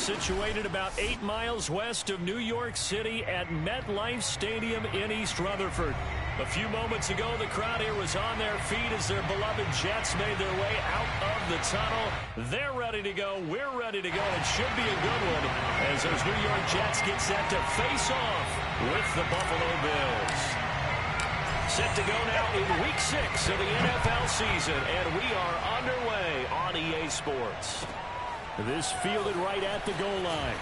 situated about 8 miles west of New York City at MetLife Stadium in East Rutherford. A few moments ago, the crowd here was on their feet as their beloved Jets made their way out of the tunnel. They're ready to go. We're ready to go. It should be a good one as those New York Jets get set to face off with the Buffalo Bills. Set to go now in Week 6 of the NFL season, and we are underway on EA Sports. This fielded right at the goal line.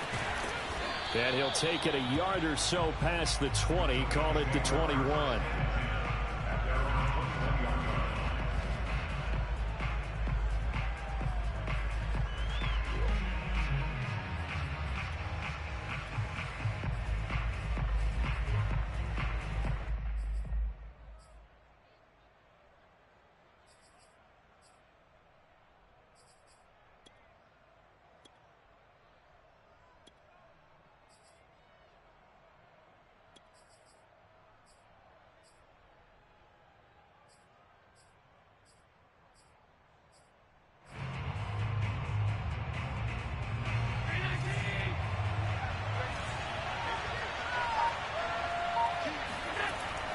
And he'll take it a yard or so past the 20, call it the 21.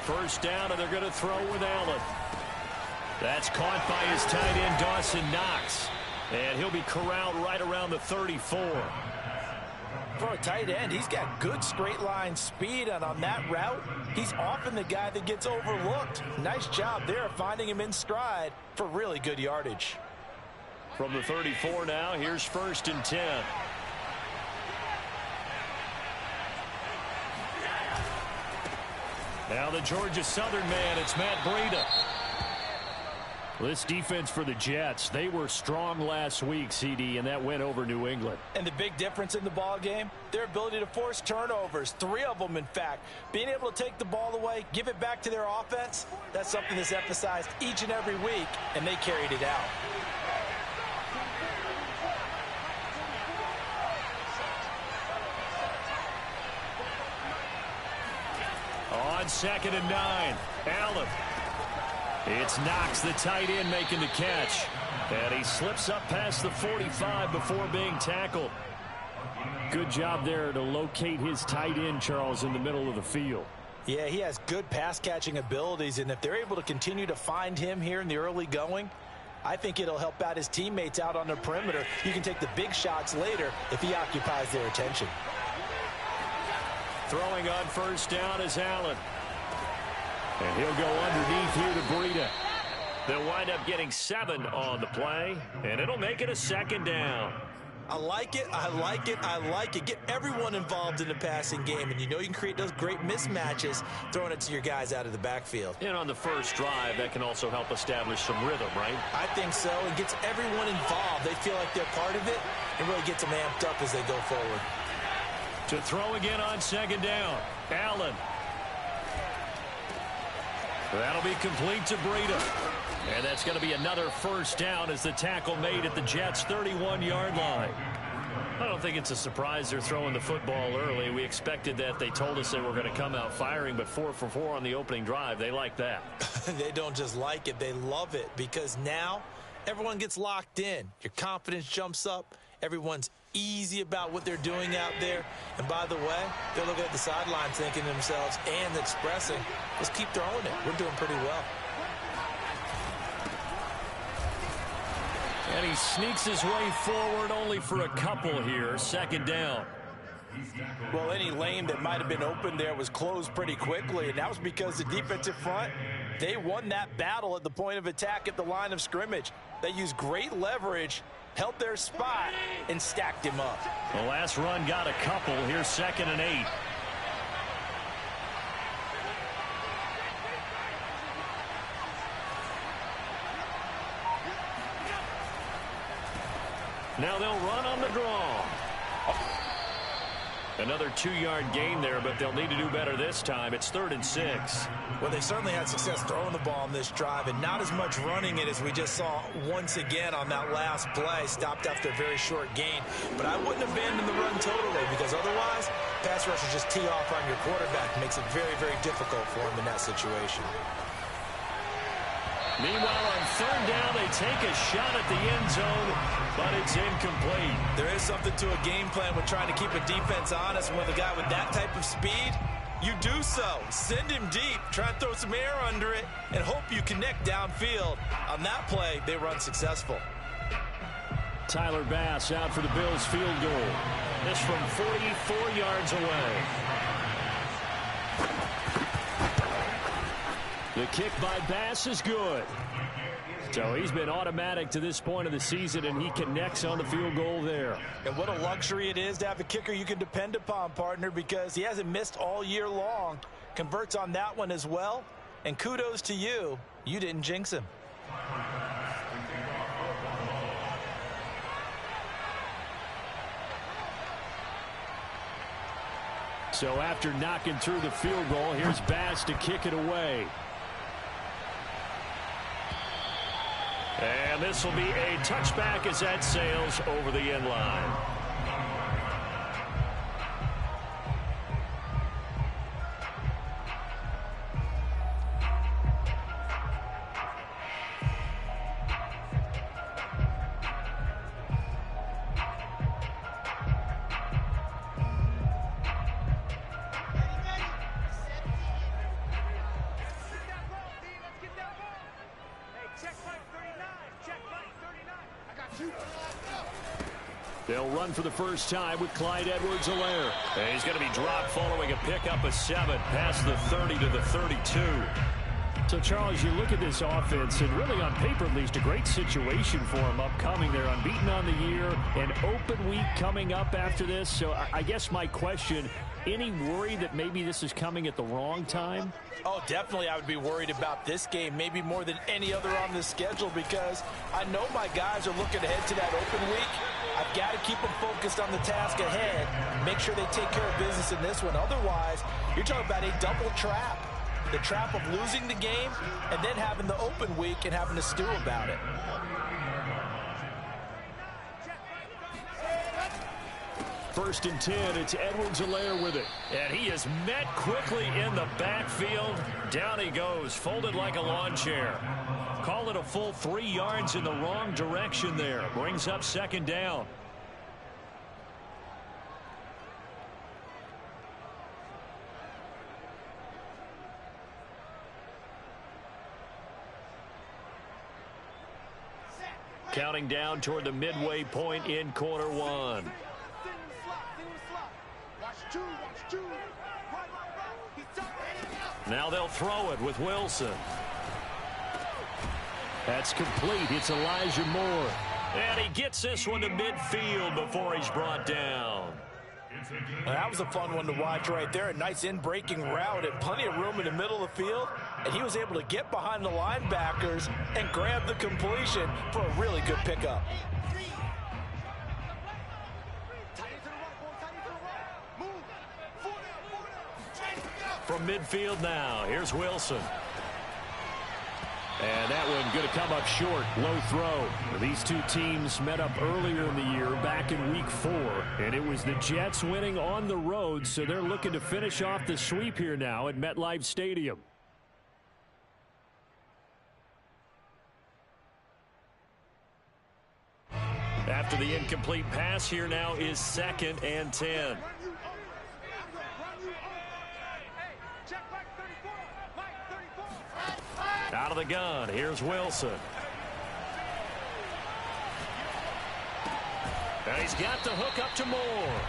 First down, and they're going to throw with Allen. That's caught by his tight end, Dawson Knox. And he'll be corralled right around the 34. For a tight end, he's got good straight line speed, and on that route, he's often the guy that gets overlooked. Nice job there finding him in stride for really good yardage. From the 34 now, here's 1st and 10. Now the Georgia Southern man, it's Matt Breida. This defense for the Jets, they were strong last week, CD, and that went over New England. And the big difference in the ball game, their ability to force turnovers, 3 of them in fact. Being able to take the ball away, give it back to their offense, that's something that's emphasized each and every week, and they carried it out. On 2nd and 9, Allen. It's Knox, the tight end, making the catch. And he slips up past the 45 before being tackled. Good job there to locate his tight end, Charles, in the middle of the field. Yeah, he has good pass-catching abilities, and if they're able to continue to find him here in the early going, I think it'll help out his teammates out on the perimeter. You can take the big shots later if he occupies their attention. Throwing on 1st down is Allen. And he'll go underneath here to Breida. They'll wind up getting 7 on the play, and it'll make it a 2nd down. I like it, I like it, I like it. Get everyone involved in the passing game, and you know you can create those great mismatches throwing it to your guys out of the backfield. And on the first drive, that can also help establish some rhythm, right? I think so. It gets everyone involved. They feel like they're part of it, and really gets them amped up as they go forward. To throw again on 2nd down, Allen. That'll be complete to Breida. And that's going to be another 1st down as the tackle made at the Jets' 31-yard line. I don't think it's a surprise they're throwing the football early. We expected that. They told us they were going to come out firing, but 4 for 4 on the opening drive. They like that. They don't just like it. They love it because now everyone gets locked in. Your confidence jumps up. Everyone's easy about what they're doing out there. And by the way, they're looking at the sidelines thinking to themselves and expressing, let's keep throwing it. We're doing pretty well. And he sneaks his way forward only for a couple here. 2nd down. Well, any lane that might have been open there was closed pretty quickly, and that was because the defensive front, they won that battle at the point of attack at the line of scrimmage. They used great leverage, held their spot, and stacked him up. The last run got a couple. Here's 2nd and 8. Now they'll run on the draw. Another 2-yard gain there, but they'll need to do better this time. It's 3rd and 6. Well, they certainly had success throwing the ball on this drive, and not as much running it as we just saw once again on that last play. Stopped after a very short gain. But I wouldn't abandon the run totally, because otherwise, pass rushers just tee off on your quarterback. Makes it very, very difficult for him in that situation. Meanwhile, on third down, they take a shot at the end zone, but it's incomplete. There is something to a game plan with trying to keep a defense honest. With a guy with that type of speed, you do so. Send him deep, try and throw some air under it, and hope you connect downfield. On that play, they were unsuccessful. Tyler Bass out for the Bills field goal. This from 44 yards away. The kick by Bass is good. So he's been automatic to this point of the season, and he connects on the field goal there. And what a luxury it is to have a kicker you can depend upon, partner, because he hasn't missed all year long. Converts on that one as well. And kudos to you. You didn't jinx him. So after knocking through the field goal, here's Bass to kick it away. And this will be a touchback as that sails over the end line. They'll run for the first time with Clyde Edwards-Helaire. And he's going to be dropped following a pickup of 7 past the 30 to the 32. So, Charles, you look at this offense, and really on paper at least, a great situation for them upcoming. They're unbeaten on the year, an open week coming up after this. So I guess my question, any worry that maybe this is coming at the wrong time? Oh, definitely I would be worried about this game, maybe more than any other on the schedule, because I know my guys are looking ahead to that open week. I've got to keep them focused on the task ahead, make sure they take care of business in this one. Otherwise, you're talking about a double trap. The trap of losing the game and then having the open week and having to stew about it. First and 10, it's Edwards-Helaire with it. And he is met quickly in the backfield. Down he goes, folded like a lawn chair. Call it a full 3 yards in the wrong direction there. Brings up second down. Counting down toward the midway point in quarter one. Now they'll throw it with Wilson. That's complete. It's Elijah Moore. And he gets this one to midfield before he's brought down. Well, that was a fun one to watch right there. A nice in-breaking route and plenty of room in the middle of the field. And he was able to get behind the linebackers and grab the completion for a really good pickup. From midfield now, here's Wilson. And that one going to come up short. Low throw. These two teams met up earlier in the year, back in week 4. And it was the Jets winning on the road, so they're looking to finish off the sweep here now at MetLife Stadium. After the incomplete pass, here now is 2nd and 10. Out of the gun, here's Wilson. And he's got the hook up to Moore.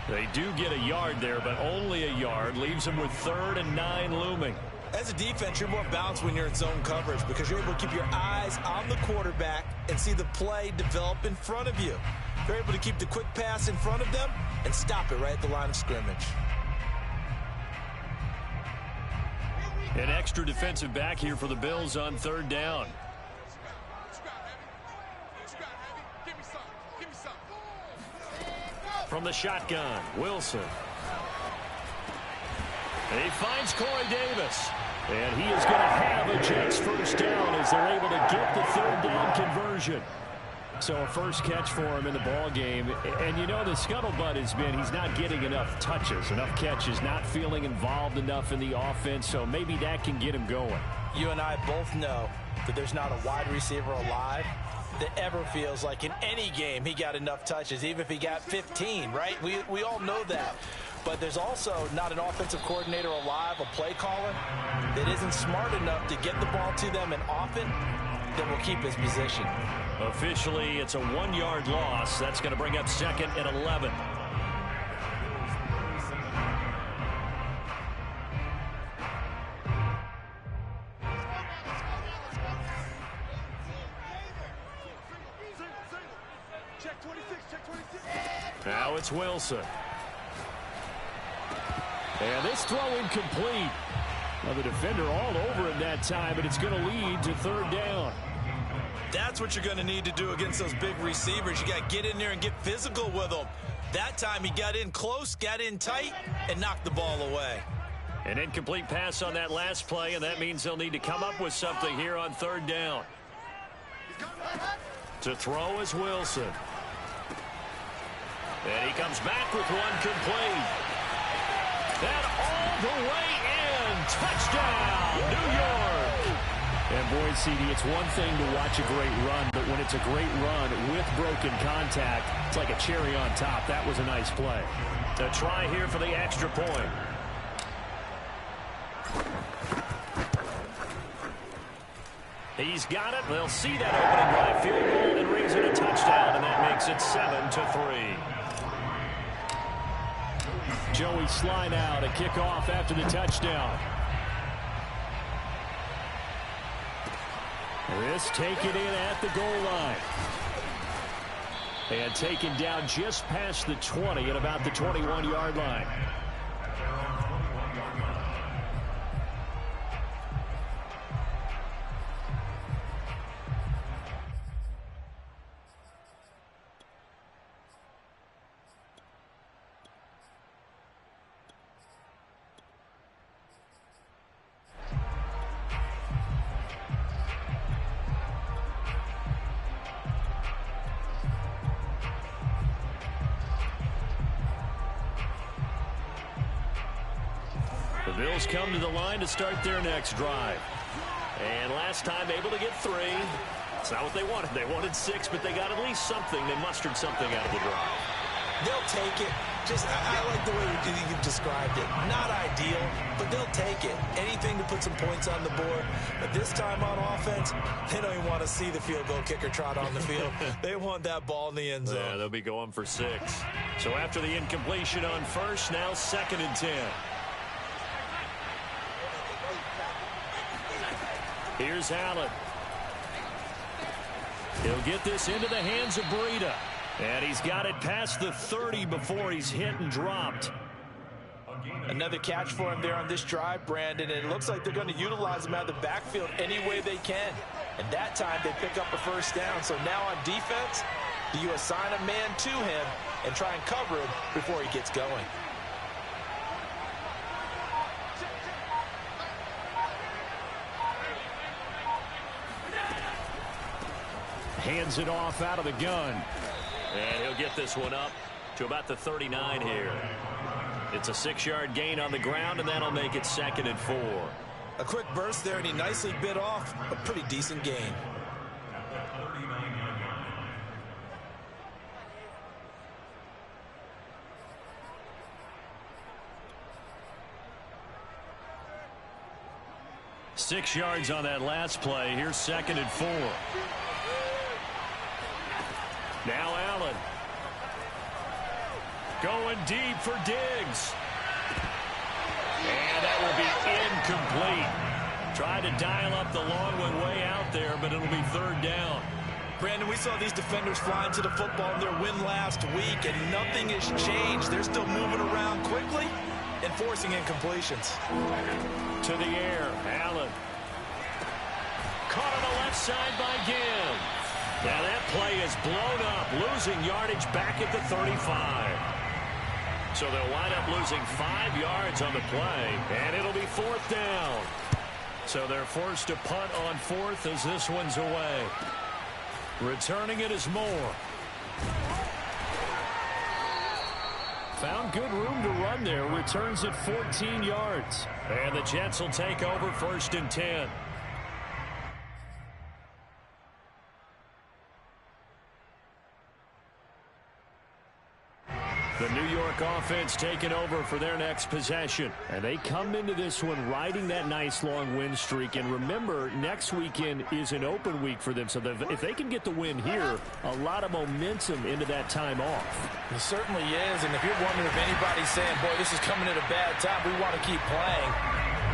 They do get a yard there, but only a yard. Leaves them with 3rd and 9 looming. As a defense, you're more balanced when you're in zone coverage because you're able to keep your eyes on the quarterback and see the play develop in front of you. You're able to keep the quick pass in front of them and stop it right at the line of scrimmage. An extra defensive back here for the Bills on 3rd down. From the shotgun, Wilson. And he finds Corey Davis. And he is going to have a Jets first down as they're able to get the 3rd down conversion. So a first catch for him in the ball game. And you know the scuttlebutt has been he's not getting enough touches, enough catches, not feeling involved enough in the offense. So maybe that can get him going. You and I both know that there's not a wide receiver alive that ever feels like in any game he got enough touches, even if he got 15, right? We all know that. But there's also not an offensive coordinator alive, a play caller, that isn't smart enough to get the ball to them and often that will keep his position. Officially, it's a 1-yard loss. That's going to bring up 2nd and 11. Now it's Wilson. And this throw incomplete. Well, the defender all over him that time, but it's going to lead to 3rd down. That's what you're going to need to do against those big receivers. You got to get in there and get physical with them. That time he got in close, got in tight, and knocked the ball away. An incomplete pass on that last play, and that means they'll need to come up with something here on 3rd down. To throw is Wilson. And he comes back with one complete. That all the way in. Touchdown, New York. And boy, CD, it's one thing to watch a great run, but when it's a great run with broken contact, it's like a cherry on top. That was a nice play. A try here for the extra point. He's got it. They'll see that opening drive field goal and rings it a touchdown, and that makes it 7-3. Joey Slye now to kick off after the touchdown. This taken in at the goal line. And taken down just past the 20 at about the 21-yard line. The Bills come to the line to start their next drive. And last time able to get 3. It's not what they wanted. They wanted 6, but they got at least something. They mustered something out of the drive. They'll take it. I like the way you described it. Not ideal, but they'll take it. Anything to put some points on the board. But this time on offense, they don't even want to see the field goal kicker trot on the field. They want that ball in the end zone. Yeah, they'll be going for 6. So after the incompletion on first, now 2nd and 10. Here's Allen. He'll get this into the hands of Breida. And he's got it past the 30 before he's hit and dropped. Another catch for him there on this drive, Brandon. And it looks like they're going to utilize him out of the backfield any way they can. And that time they pick up a first down. So now on defense, do you assign a man to him and try and cover him before he gets going? Hands it off out of the gun. And he'll get this one up to about the 39 here. It's a 6-yard gain on the ground, and that'll make it 2nd and 4. A quick burst there, and he nicely bit off a pretty decent gain. Six yards on that last play. Here's 2nd and 4. Now Allen. Going deep for Diggs. And that will be incomplete. Tried to dial up the long one way out there, but it'll be 3rd down. Brandon, we saw these defenders flying to the football in their win last week, and nothing has changed. They're still moving around quickly and forcing incompletions. To the air, Allen. Caught on the left side by Gibb. Now that play is blown up, losing yardage back at the 35. So they'll wind up losing 5 yards on the play, and it'll be 4th down. So they're forced to punt on 4th as this one's away. Returning it is Moore. Found good room to run there. Returns it 14 yards. And the Jets will take over 1st and 10. The New York offense taking over for their next possession. And they come into this one riding that nice long win streak. And remember, next weekend is an open week for them. So if they can get the win here, a lot of momentum into that time off. It certainly is. And if you're wondering if anybody's saying, boy, this is coming at a bad time, we want to keep playing,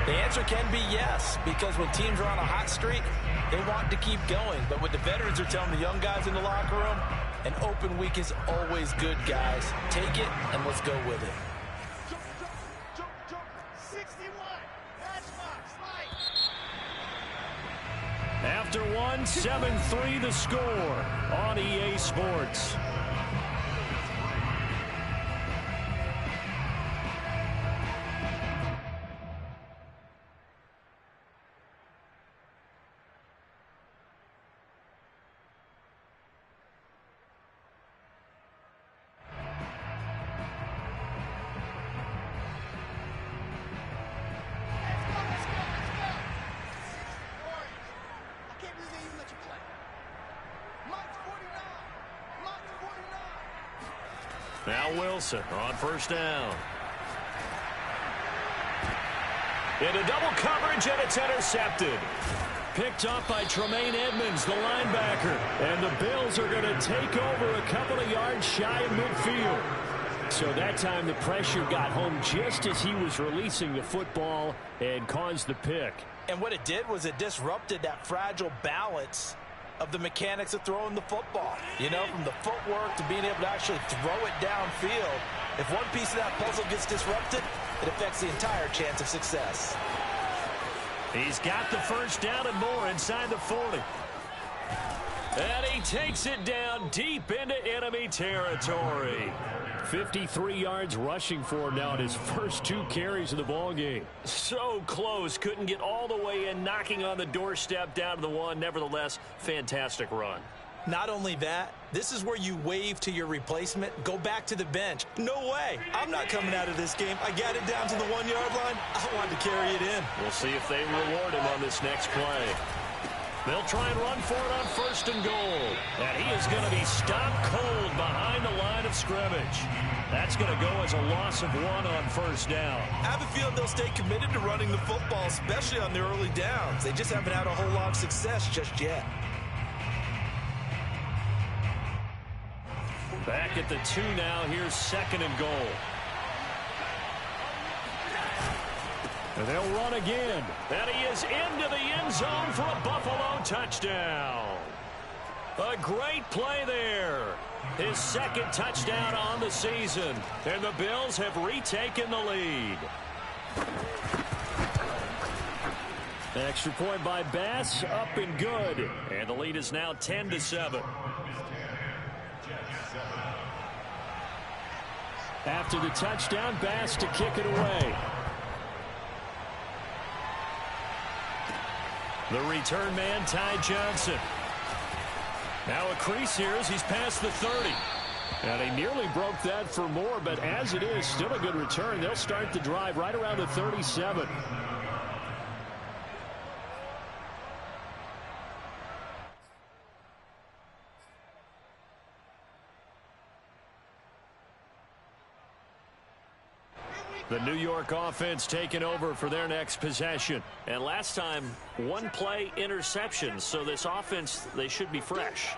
the answer can be yes. Because when teams are on a hot streak, they want to keep going. But what the veterans are telling the young guys in the locker room, an open week is always good, guys. Take it, and let's go with it. 61. After one, 7-3 the score on EA Sports. Now Wilson on 1st down. Into double coverage, and it's intercepted. Picked up by Tremaine Edmonds, the linebacker. And the Bills are going to take over a couple of yards shy of midfield. So that time the pressure got home just as he was releasing the football and caused the pick. And what it did was it disrupted that fragile balance of the mechanics of throwing the football. You know, from the footwork to being able to actually throw it downfield. If one piece of that puzzle gets disrupted, it affects the entire chance of success. He's got the 1st down and more inside the 40. And he takes it down deep into enemy territory. 53 yards rushing for him now in his first 2 carries of the ballgame. So close. Couldn't get all the way in, knocking on the doorstep down to the 1. Nevertheless, fantastic run. Not only that, this is where you wave to your replacement, go back to the bench. No way. I'm not coming out of this game. I got it down to the 1-yard line. I wanted to carry it in. We'll see if they reward him on this next play. They'll try and run for it on 1st and goal. And he is going to be stopped cold behind the line of scrimmage. That's going to go as a loss of 1 on 1st down. I have a feeling they'll stay committed to running the football, especially on their early downs. They just haven't had a whole lot of success just yet. Back at the 2 now. Here's 2nd and goal. And they'll run again. And he is into the end zone for a Buffalo touchdown. A great play there. His 2nd touchdown on the season. And the Bills have retaken the lead. An extra point by Bass, up and good. And the lead is now 10-7. After the touchdown, Bass to kick it away. The return man, Ty Johnson. Now a crease here as he's past the 30. And he nearly broke that for more, but as it is, still a good return. They'll start the drive right around the 37. The New York offense taking over for their next possession. And last time, 1 play interception. So this offense, they should be fresh.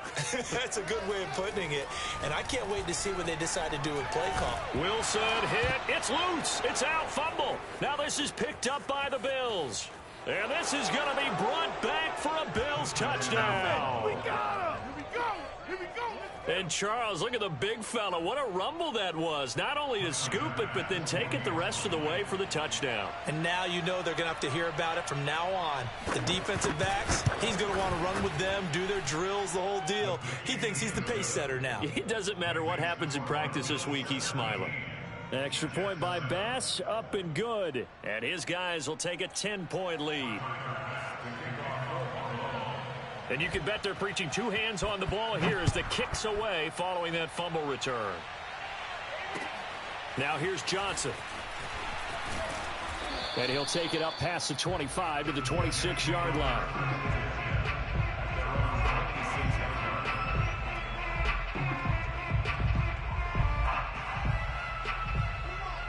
That's a good way of putting it. And I can't wait to see what they decide to do with play call. Wilson hit. It's loose. It's out. Fumble. Now this is picked up by the Bills. And this is going to be brought back for a Bills touchdown. We got him. Here we go. Here we go. And Charles, look at the big fella. What a rumble that was. Not only to scoop it, but then take it the rest of the way for the touchdown. And now you know they're going to have to hear about it from now on. The defensive backs, he's going to want to run with them, do their drills, the whole deal. He thinks he's the pace setter now. It doesn't matter what happens in practice this week. He's smiling. Extra point by Bass, up and good. And his guys will take a 10-point lead. And you can bet they're preaching two hands on the ball here as the kick's away following that fumble return. Now here's Johnson. And he'll take it up past the 25 to the 26-yard line.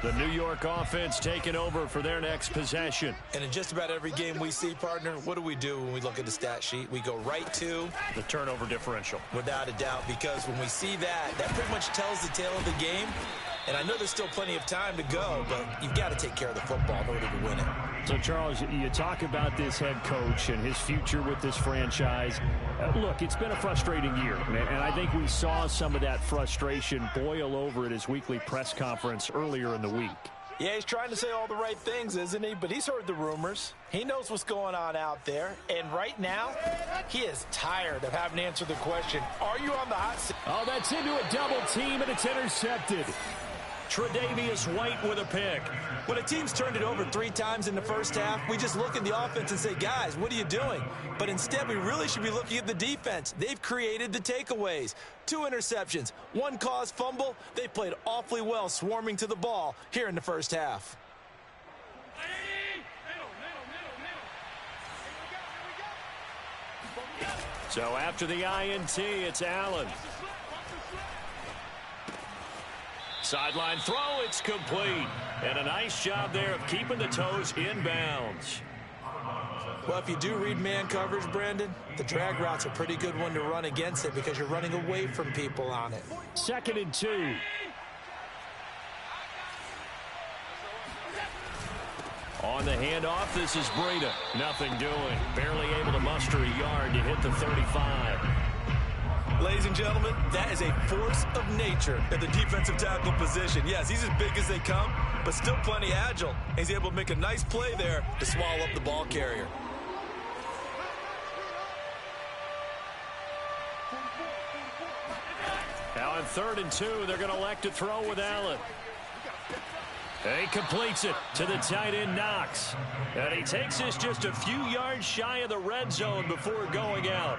The New York offense taking over for their next possession. And in just about every game we see, partner, what do we do when we look at the stat sheet? We go right to the turnover differential. Without a doubt, because when we see that, that pretty much tells the tale of the game. And I know there's still plenty of time to go, but you've got to take care of the football in order to win it. So, Charles, you talk about this head coach and his future with this franchise. Look, it's been a frustrating year, and I think we saw some of that frustration boil over at his weekly press conference earlier in the week. Yeah, he's trying to say all the right things, isn't he? But he's heard the rumors. He knows what's going on out there. And right now, he is tired of having to answer the question, are you on the hot seat? Oh, that's into a double team, and it's intercepted. Tre'Davious White with a pick. When a team's turned it over 3 times in the first half, we just look at the offense and say, guys, what are you doing? But instead, we really should be looking at the defense. They've created the takeaways. 2 interceptions, 1 caused fumble. They played awfully well swarming to the ball here in the first half. So after the INT, it's Allen. Sideline throw, it's complete. And a nice job there of keeping the toes inbounds. Well, if you do read man coverage, Brandon, the drag route's a pretty good one to run against it because you're running away from people on it. 2nd and 2. On the handoff, this is Breida. Nothing doing. Barely able to muster a yard to hit the 35. Ladies and gentlemen, that is a force of nature at the defensive tackle position. Yes, he's as big as they come, but still plenty agile. He's able to make a nice play there to swallow up the ball carrier. Now on 3rd and 2, they're going to elect to throw with Allen. He completes it to the tight end, Knox. And he takes this just a few yards shy of the red zone before going out.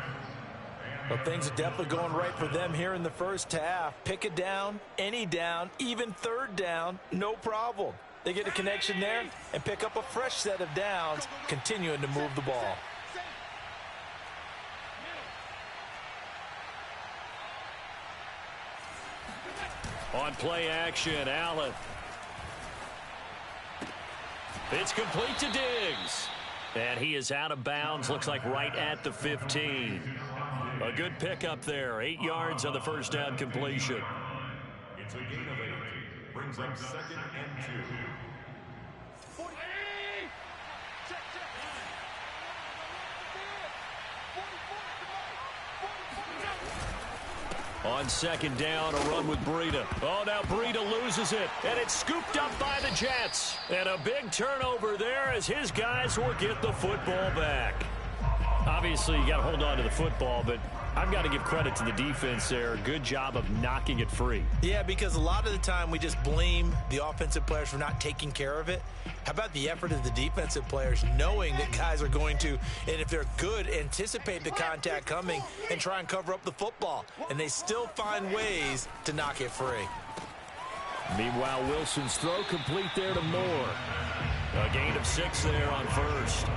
Well, things are definitely going right for them here in the first half. Pick it down, any down, even 3rd down, no problem. They get a connection there and pick up a fresh set of downs, continuing to move the ball. On play action, Allen. It's complete to Diggs. And he is out of bounds, looks like right at the 15. A good pickup there, 8 yards on the first down completion. It's a gain of 8. Brings up 2nd and 2. On 2nd down, a run with Breida. Oh, now Breida loses it, and it's scooped up by the Jets. And a big turnover there as his guys will get the football back. Obviously, you got to hold on to the football, but I've got to give credit to the defense there. Good job of knocking it free. Yeah, because a lot of the time we just blame the offensive players for not taking care of it. How about the effort of the defensive players knowing that guys are going to, and if they're good, anticipate the contact coming and try and cover up the football. And they still find ways to knock it free. Meanwhile, Wilson's throw complete there to Moore. A gain of 6 there on 1st.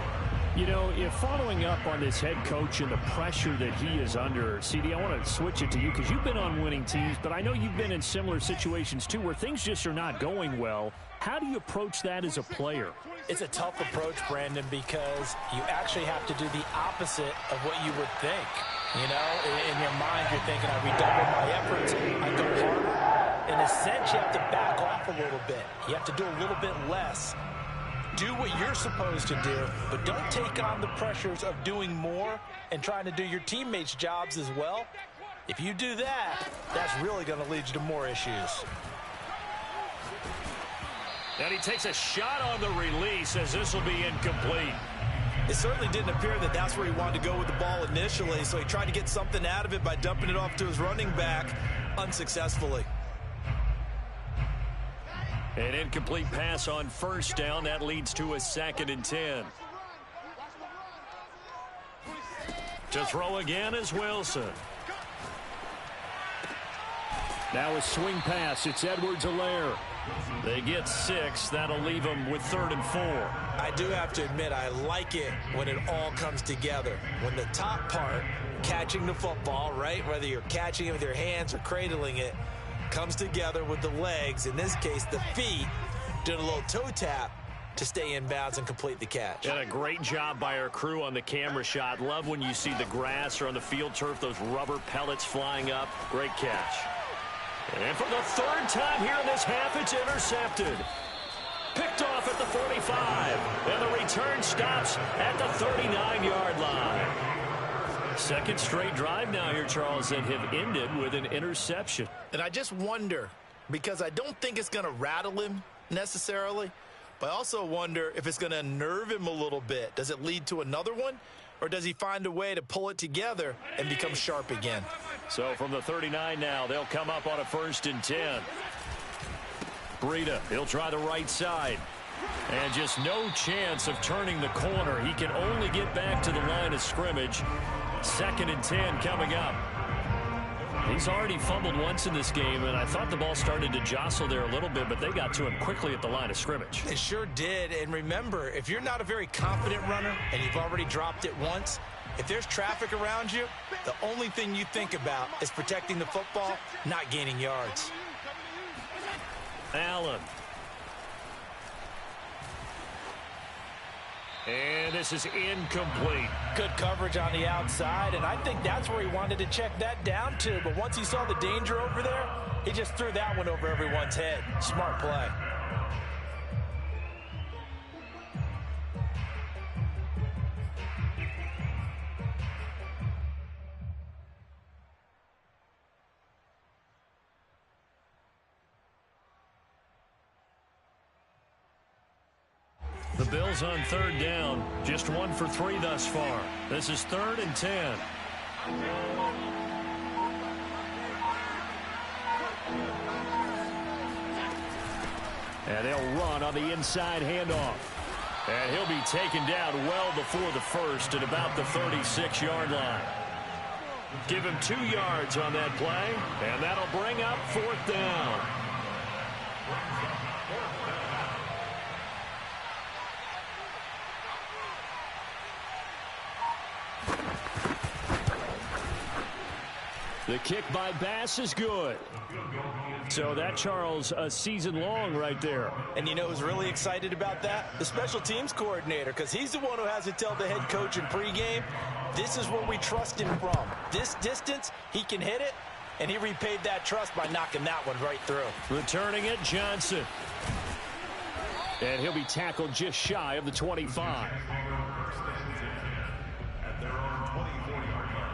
You know, if following up on this head coach and the pressure that he is under, CD, I want to switch it to you because you've been on winning teams, but I know you've been in similar situations too where things just are not going well. How do you approach that as a player? It's a tough approach, Brandon, because you actually have to do the opposite of what you would think. You know, in your mind, you're thinking, I redouble my efforts, I go harder. In a sense, you have to back off a little bit. You have to do a little bit less. Do what you're supposed to do, but don't take on the pressures of doing more and trying to do your teammates' jobs as well. If you do that, that's really going to lead you to more issues. And he takes a shot on the release as this will be incomplete. It certainly didn't appear that that's where he wanted to go with the ball initially, so he tried to get something out of it by dumping it off to his running back unsuccessfully. An incomplete pass on 1st down. That leads to a 2nd and 10. To throw again is Wilson. Now a swing pass. It's Edwards-Helaire. They get 6. That'll leave them with 3rd and 4. I do have to admit, I like it when it all comes together. When the top part, catching the football, right, whether you're catching it with your hands or cradling it, comes together with the legs, in this case the feet, doing a little toe tap to stay in bounds and complete the catch. And a great job by our crew on the camera shot. Love when you see the grass or on the field turf, those rubber pellets flying up. Great catch. And for the 3rd time here in this half, it's intercepted. Picked off at the 45. And the return stops at the 39-yard line. 2nd straight drive now here, Charles, that have ended with an interception. And I just wonder, because I don't think it's going to rattle him necessarily, but I also wonder if it's going to unnerve him a little bit. Does it lead to another one? Or does he find a way to pull it together and become sharp again? So from the 39 now, they'll come up on a 1st and 10. Breida, he'll try the right side. And just no chance of turning the corner. He can only get back to the line of scrimmage. 2nd and 10 coming up. He's already fumbled once in this game, and I thought the ball started to jostle there a little bit, but they got to him quickly at the line of scrimmage. It sure did, and remember, if you're not a very confident runner and you've already dropped it once, if there's traffic around you, the only thing you think about is protecting the football, not gaining yards. Allen. And this is incomplete. Good coverage on the outside, and I think that's where he wanted to check that down to. But once he saw the danger over there, he just threw that one over everyone's head. Smart play. The Bills on 3rd down, just 1 for 3 thus far. This is 3rd and 10. And they'll run on the inside handoff. And he'll be taken down well before the 1st at about the 36-yard line. Give him 2 yards on that play, and that'll bring up 4th down. The kick by Bass is good. So that, Charles, a season long right there. And you know who's really excited about that? The special teams coordinator, because he's the one who has to tell the head coach in pregame, this is what we trust him from. This distance, he can hit it, and he repaid that trust by knocking that one right through. Returning it, Johnson. And he'll be tackled just shy of the 25. At their own 24-yard line.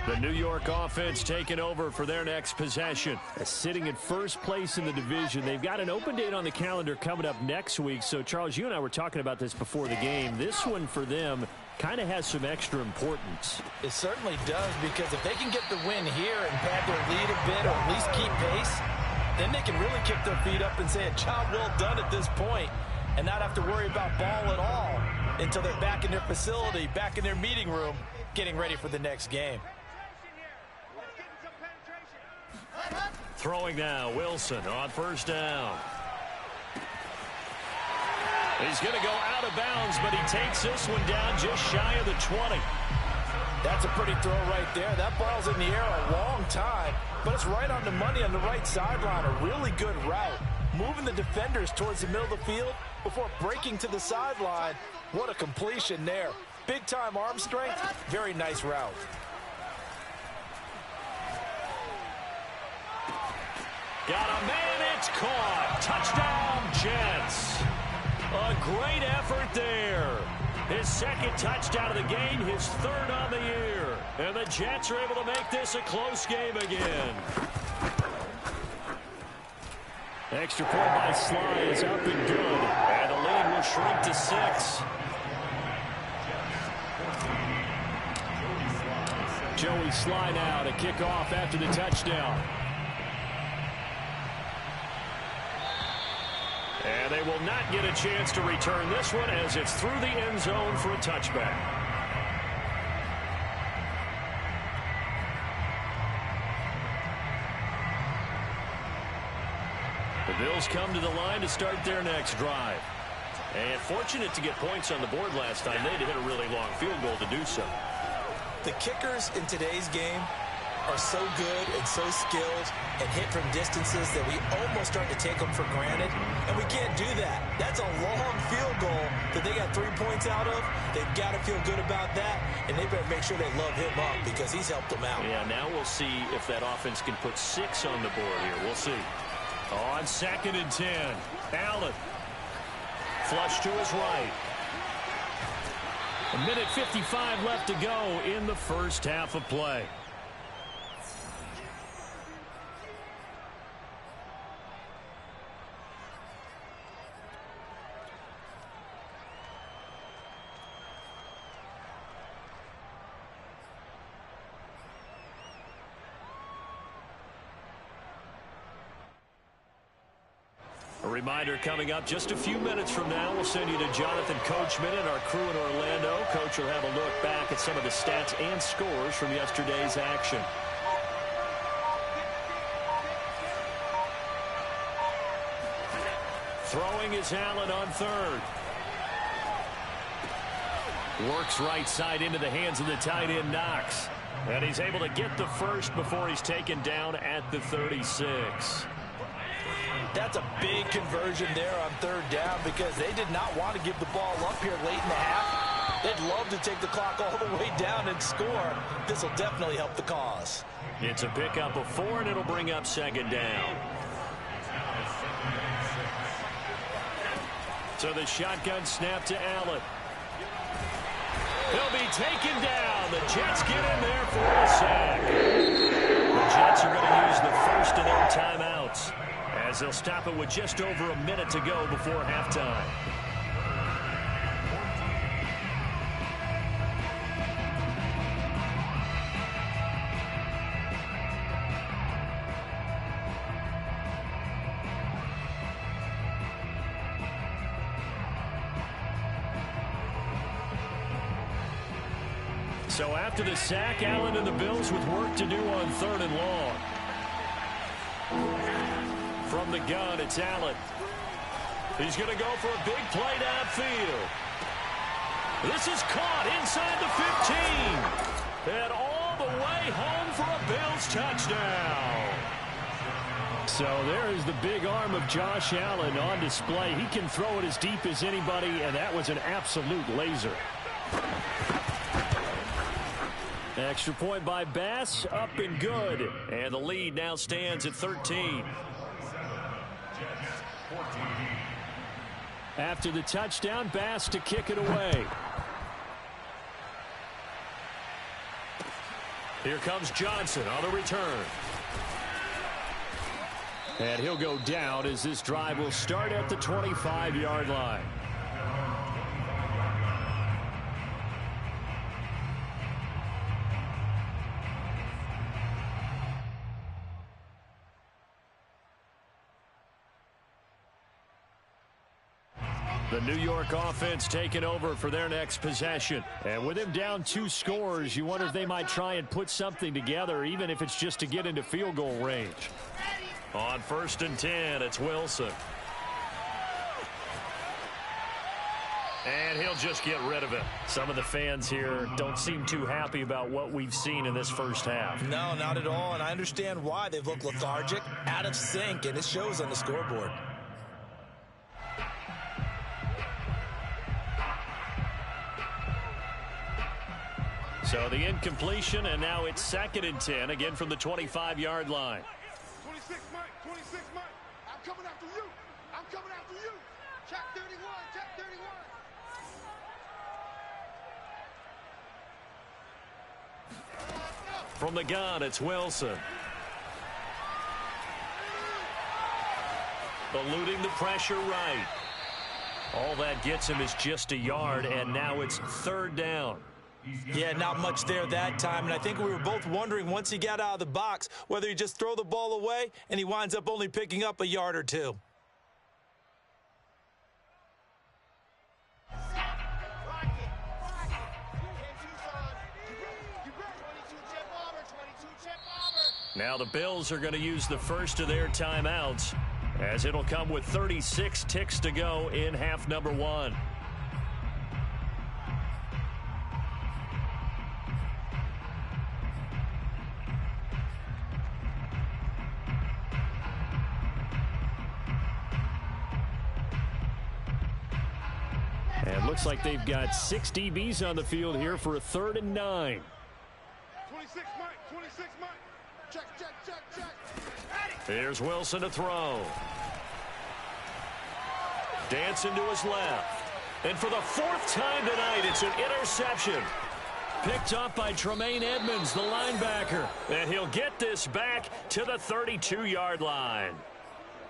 The New York offense taking over for their next possession. Sitting at 1st place in the division. They've got an open date on the calendar coming up next week. So, Charles, you and I were talking about this before the game. This one for them kind of has some extra importance. It certainly does, because if they can get the win here and pad their lead a bit or at least keep pace, then they can really kick their feet up and say a job well done at this point and not have to worry about ball at all until they're back in their facility, back in their meeting room, getting ready for the next game. Throwing now, Wilson on 1st down. He's going to go out of bounds, but he takes this one down just shy of the 20. That's a pretty throw right there. That ball's in the air a long time, but it's right on the money on the right sideline. A really good route. Moving the defenders towards the middle of the field before breaking to the sideline. What a completion there. Big-time arm strength. Very nice route. Got a man, it's caught. Touchdown, Jets. A great effort there. His 2nd touchdown of the game, his 3rd on the year. And the Jets are able to make this a close game again. Extra point by Sly is up and good. And the lead will shrink to 6. Joey Sly now to kick off after the touchdown. And they will not get a chance to return this one as it's through the end zone for a touchback. The Bills come to the line to start their next drive. And fortunate to get points on the board last time. They had to hit a really long field goal to do so. The kickers in today's game are so good and so skilled and hit from distances that we almost start to take them for granted. And we can't do that. That's a long field goal that they got 3 points out of. They've got to feel good about that, and they better make sure they love him up because he's helped them out. Yeah, now we'll see if that offense can put 6 on the board here. We'll see. On 2nd and 10, Allen. Flush to his right. 1:55 left to go in the first half of play. A reminder coming up just a few minutes from now, we'll send you to Jonathan Coachman and our crew in Orlando. Coach will have a look back at some of the stats and scores from yesterday's action. Throwing is Allen on 3rd. Works right side into the hands of the tight end Knox. And he's able to get the first before he's taken down at the 36. That's a big conversion there on 3rd down because they did not want to give the ball up here late in the half. They'd love to take the clock all the way down and score. This will definitely help the cause. It's a pickup of 4, and it'll bring up 2nd down. So the shotgun snap to Allen. He'll be taken down. The Jets get in there for a sack. The Jets are going to use the first of their timeouts, as they'll stop it with just over a minute to go before halftime. So after the sack, Allen and the Bills with work to do on 3rd and long. From the gun, it's Allen. He's going to go for a big play downfield. This is caught inside the 15. And all the way home for a Bills touchdown. So there is the big arm of Josh Allen on display. He can throw it as deep as anybody, and that was an absolute laser. Extra point by Bass, up and good. And the lead now stands at 13. After the touchdown, Bass to kick it away. Here comes Johnson on the return. And he'll go down as this drive will start at the 25-yard line. The New York offense taking over for their next possession. And with him down 2 scores, you wonder if they might try and put something together, even if it's just to get into field goal range. On 1st and 10, it's Wilson. And he'll just get rid of it. Some of the fans here don't seem too happy about what we've seen in this first half. No, not at all, and I understand why. They've looked lethargic, out of sync, and it shows on the scoreboard. So the incompletion, and now it's 2nd and 10, again from the 25-yard line. 26, Mike. 26, Mike. I'm coming after you. I'm coming after you. Check 31. Check 31. From the gun, it's Wilson. Eluding the pressure right. All that gets him is just a yard, and now it's 3rd down. Yeah, not much there that time, and I think we were both wondering once he got out of the box whether he just throw the ball away and he winds up only picking up a yard or two. Now the Bills are going to use the first of their timeouts, as it'll come with 36 ticks to go in half number one. And looks like they've got 6 DBs on the field here for a 3rd and 9. 26 Mike, 26 Mike. Check, check, check, check. Here's Wilson to throw. Dancing to his left. And for the 4th time tonight, it's an interception. Picked up by Tremaine Edmonds, the linebacker. And he'll get this back to the 32-yard line.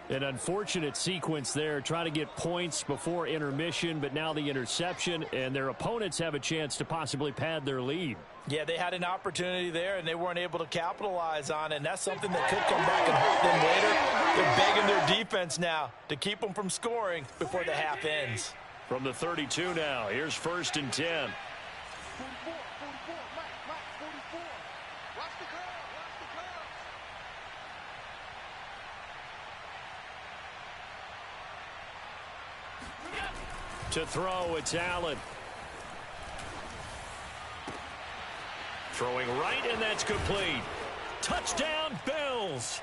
An unfortunate sequence there, trying to get points before intermission, but now the interception, and their opponents have a chance to possibly pad their lead. Yeah, they had an opportunity there, and they weren't able to capitalize on it, and that's something that could come back and hurt them later. They're begging their defense now to keep them from scoring before the half ends. From the 32 now, here's 1st and 10. 44, 44, Mike, 44. Watch the crowd, watch the crowd. To throw, it's Allen. Throwing right, and that's complete. Touchdown, Bills.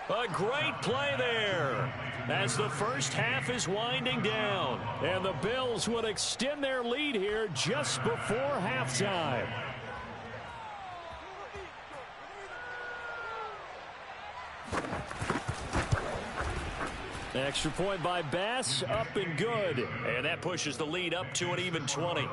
A great play there as the first half is winding down. And the Bills would extend their lead here just before halftime. Extra point by Bass, up and good. And that pushes the lead up to an even 20.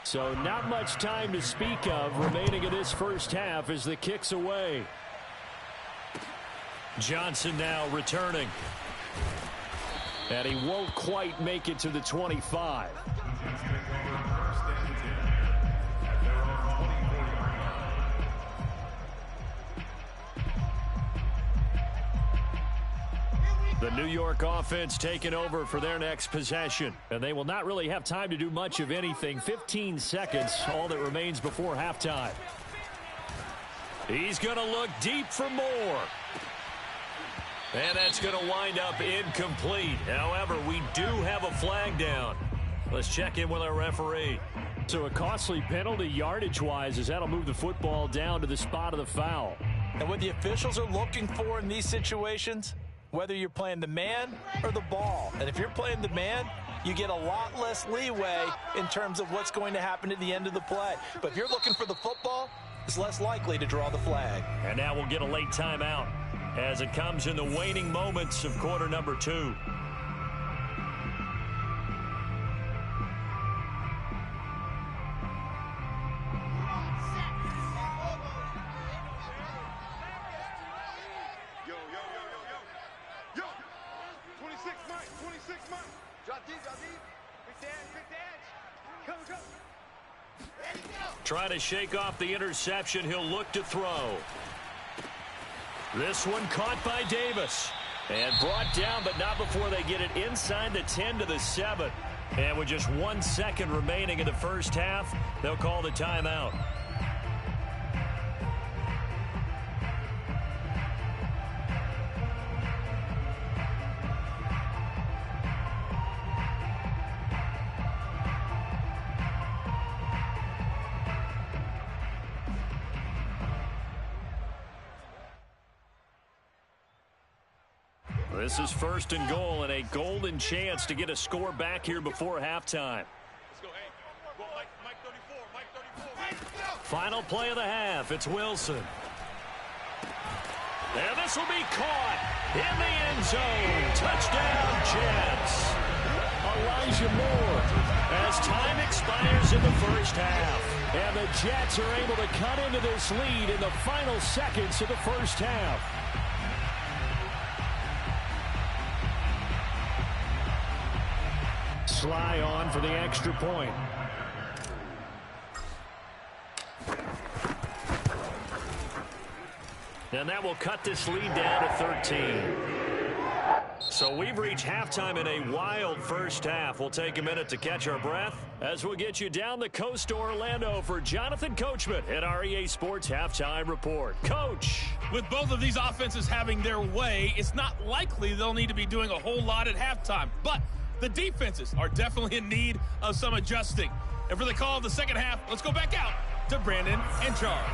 So not much time to speak of remaining in this first half as the kick's away. Johnson now returning. And he won't quite make it to the 25. The New York offense taking over for their next possession. And they will not really have time to do much of anything. 15 seconds, all that remains before halftime. He's going to look deep for more. And that's going to wind up incomplete. However, we do have a flag down. Let's check in with our referee. So a costly penalty yardage-wise as that'll move the football down to the spot of the foul. And what the officials are looking for in these situations, whether you're playing the man or the ball. And if you're playing the man, you get a lot less leeway in terms of what's going to happen at the end of the play. But if you're looking for the football, it's less likely to draw the flag. And now we'll get a late timeout as it comes in the waning moments of quarter number 2. Trying to shake off the interception. He'll look to throw. This one caught by Davis. And brought down, but not before they get it inside the 10 to the 7. And with just 1 second remaining in the first half, they'll call the timeout. This is 1st and goal and a golden chance to get a score back here before halftime. Let's go, hey. Go, Mike 34, Mike 34. Final play of the half. It's Wilson. And this will be caught in the end zone. Touchdown, Jets. Elijah Moore as time expires in the first half. And the Jets are able to cut into this lead in the final seconds of the first half. Sly on for the extra point. And that will cut this lead down to 13. So we've reached halftime in a wild first half. We'll take a minute to catch our breath as we'll get you down the coast to Orlando for Jonathan Coachman at our EA Sports Halftime Report. Coach. With both of these offenses having their way, it's not likely they'll need to be doing a whole lot at halftime. But the defenses are definitely in need of some adjusting. And for the call of the second half, let's go back out to Brandon and Charles.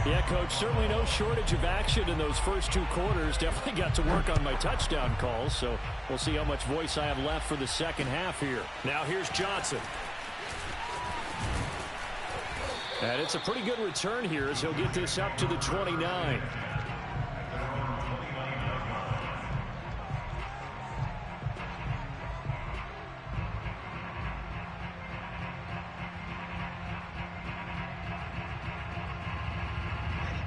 Yeah, Coach, certainly no shortage of action in those first two quarters. Definitely got to work on my touchdown calls, so we'll see how much voice I have left for the second half here. Now here's Johnson. And it's a pretty good return here as he'll get this up to the 29.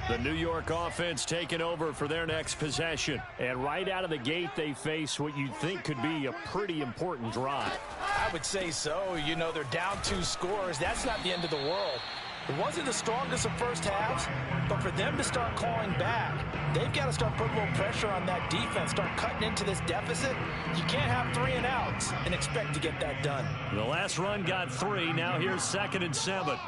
The New York offense taking over for their next possession. And right out of the gate, they face what you'd think could be a pretty important drive. I would say so. You know, they're down 2 scores. That's not the end of the world. It wasn't the strongest of first halves, but for them to start clawing back, they've got to start putting a little pressure on that defense, start cutting into this deficit. You can't have 3 and outs and expect to get that done. The last run got 3. Now here's 2nd and 7.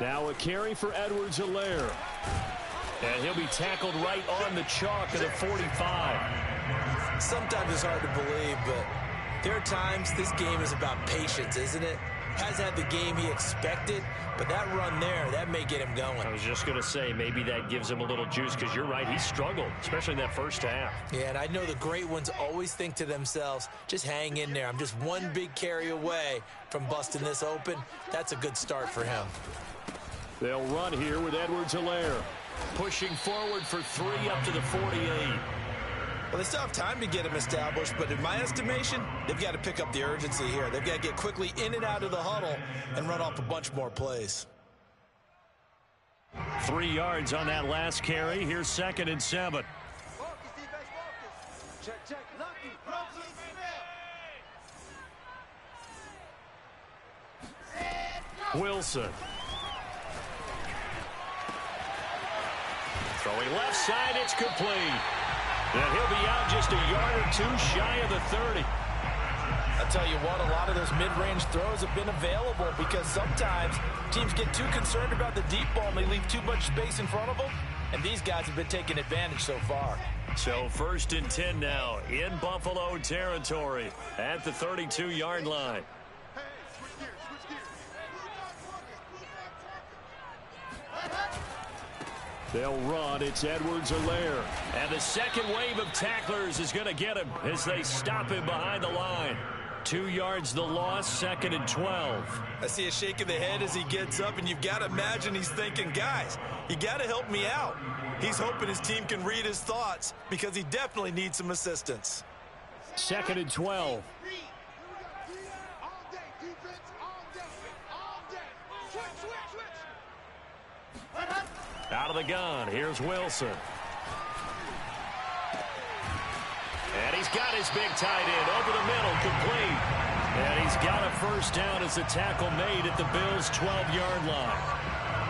Now a carry for Edwards-Helaire. And he'll be tackled right on the chalk of the 45. Sometimes it's hard to believe, but there are times this game is about patience, isn't it? Hasn't had the game he expected, but that run there, that may get him going. I was just going to say, maybe that gives him a little juice, because you're right, he struggled, especially in that first half. Yeah, and I know the great ones always think to themselves, just hang in there. I'm just one big carry away from busting this open. That's a good start for him. They'll run here with Edwards-Helaire. Pushing forward for 3 up to the 48. Well, they still have time to get him established, but in my estimation, they've got to pick up the urgency here. They've got to get quickly in and out of the huddle and run off a bunch more plays. 3 yards on that last carry. Here's 2nd and 7. Check. Wilson. Throwing left side, it's complete. And he'll be out just a yard or 2 shy of the 30. I'll tell you what, a lot of those mid-range throws have been available because sometimes teams get too concerned about the deep ball and they leave too much space in front of them, and these guys have been taking advantage so far. So 1st and 10 now in Buffalo territory at the 32-yard line. They'll run. It's Edwards-Helaire. And the second wave of tacklers is going to get him as they stop him behind the line. 2 yards the loss, 2nd and 12. I see a shake of the head as he gets up, and you've got to imagine he's thinking, guys, you got to help me out. He's hoping his team can read his thoughts because he definitely needs some assistance. 2nd and 12. Out of the gun, here's Wilson. And he's got his big tight end over the middle, complete. And he's got a first down as the tackle made at the Bills' 12-yard line.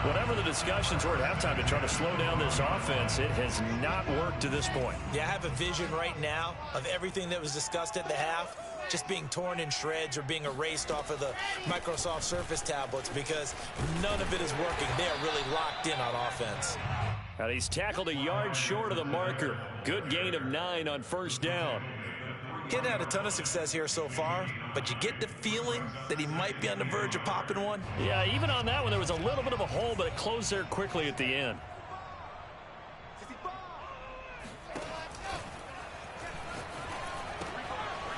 Whatever the discussions were at halftime to try to slow down this offense, it has not worked to this point. Yeah, I have a vision right now of everything that was discussed at the half just being torn in shreds or being erased off of the Microsoft Surface tablets because none of it is working. They are really locked in on offense. And he's tackled a yard short of the marker. Good gain of 9 on first down. He hadn't had a ton of success here so far, but you get the feeling that he might be on the verge of popping one. Yeah, even on that one, there was a little bit of a hole, but it closed there quickly at the end.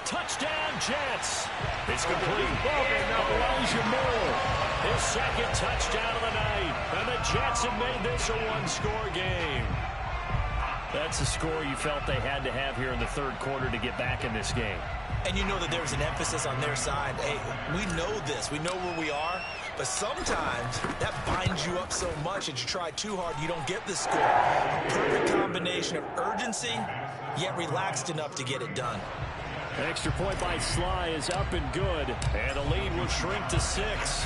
Touchdown, Jets. It's complete. Elijah Moore. His 2nd touchdown of the night. And the Jets have made this a 1-score game. That's the score you felt they had to have here in the 3rd quarter to get back in this game. And you know that there's an emphasis on their side. Hey, we know this. We know where we are. But sometimes that binds you up so much that you try too hard, you don't get the score. A perfect combination of urgency, yet relaxed enough to get it done. An extra point by Sly is up and good. And the lead will shrink to 6.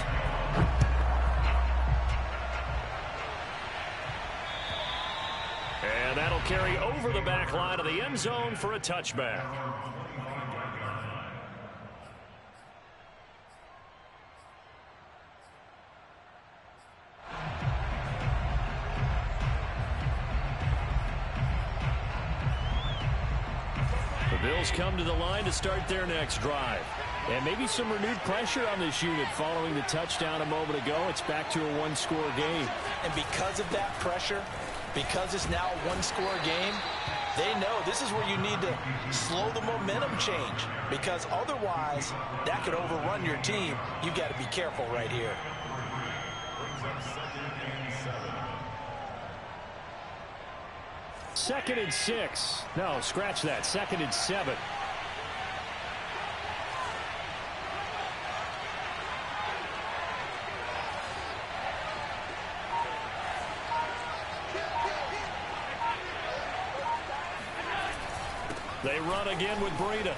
And that'll carry over the back line of the end zone for a touchback. The Bills come to the line to start their next drive. And maybe some renewed pressure on this unit following the touchdown a moment ago. It's back to a one-score game. And because of that pressure, because it's now a one-score game, they know this is where you need to slow the momentum change, because otherwise that could overrun your team. You've got to be careful right here. Second and 6. No, scratch that. Second and 7. They run again with Breida.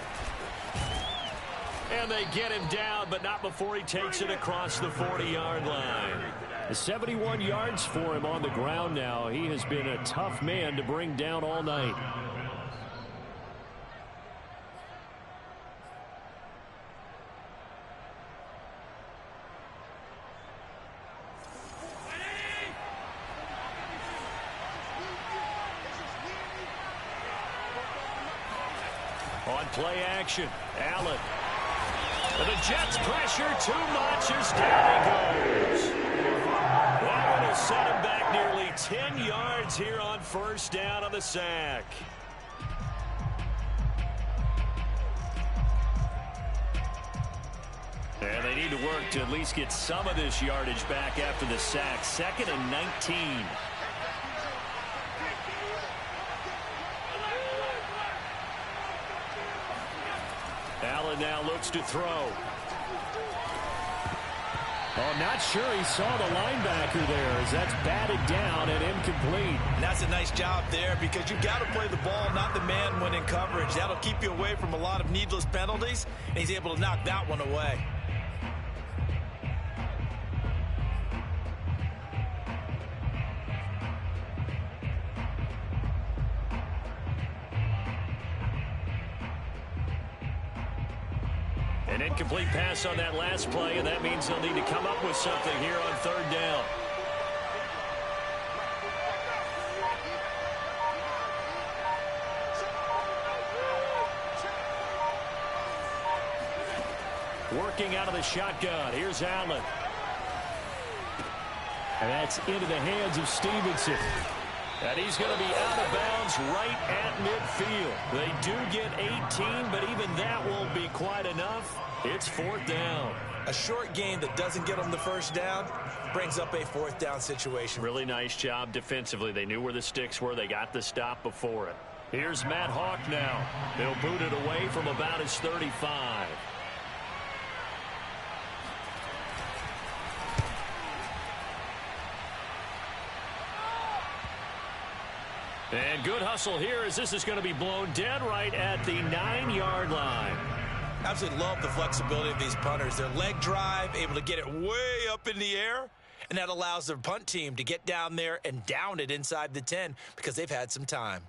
And they get him down, but not before he takes it across the 40-yard line. 71 yards for him on the ground now. He has been a tough man to bring down all night. On play action, Allen. And the Jets pressure too much as down he goes. That one has set him back nearly 10 yards here on first down on the sack. And they need to work to at least get some of this yardage back after the sack. 2nd and 19. Allen now looks to throw. Oh, not sure he saw the linebacker there as that's batted down and incomplete. And that's a nice job there, because you've got to play the ball, not the man when in coverage. That'll keep you away from a lot of needless penalties, and he's able to knock that one away. An incomplete pass on that last play, and that means they'll need to come up with something here on third down. Working out of the shotgun. Here's Allen. And that's into the hands of Stevenson. And he's going to be out of bounds right at midfield. They do get 18, but even that won't be quite enough. It's 4th down. A short game that doesn't get them the first down brings up a 4th down situation. Really nice job defensively. They knew where the sticks were. They got the stop before it. Here's Matt Hawk now. They'll boot it away from about his 35. And good hustle here as this is going to be blown dead right at the 9-yard line. Absolutely love the flexibility of these punters. Their leg drive, able to get it way up in the air, and that allows their punt team to get down there and down it inside the 10 because they've had some time.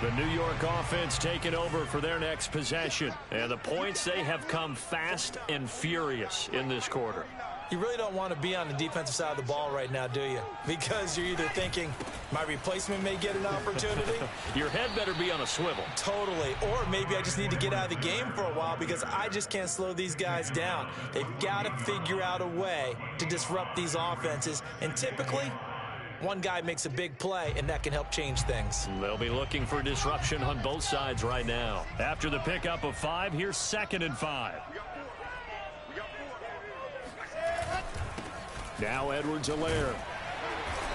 The New York offense taking over for their next possession. And the points, they have come fast and furious in this quarter. You really don't want to be on the defensive side of the ball right now, do you? Because you're either thinking, my replacement may get an opportunity. Your head better be on a swivel. Totally. Or maybe I just need to get out of the game for a while because I just can't slow these guys down. They've got to figure out a way to disrupt these offenses. And typically, one guy makes a big play, and that can help change things. They'll be looking for disruption on both sides right now. After the pickup of 5, here's 2nd and 5. Now Edwards-Helaire.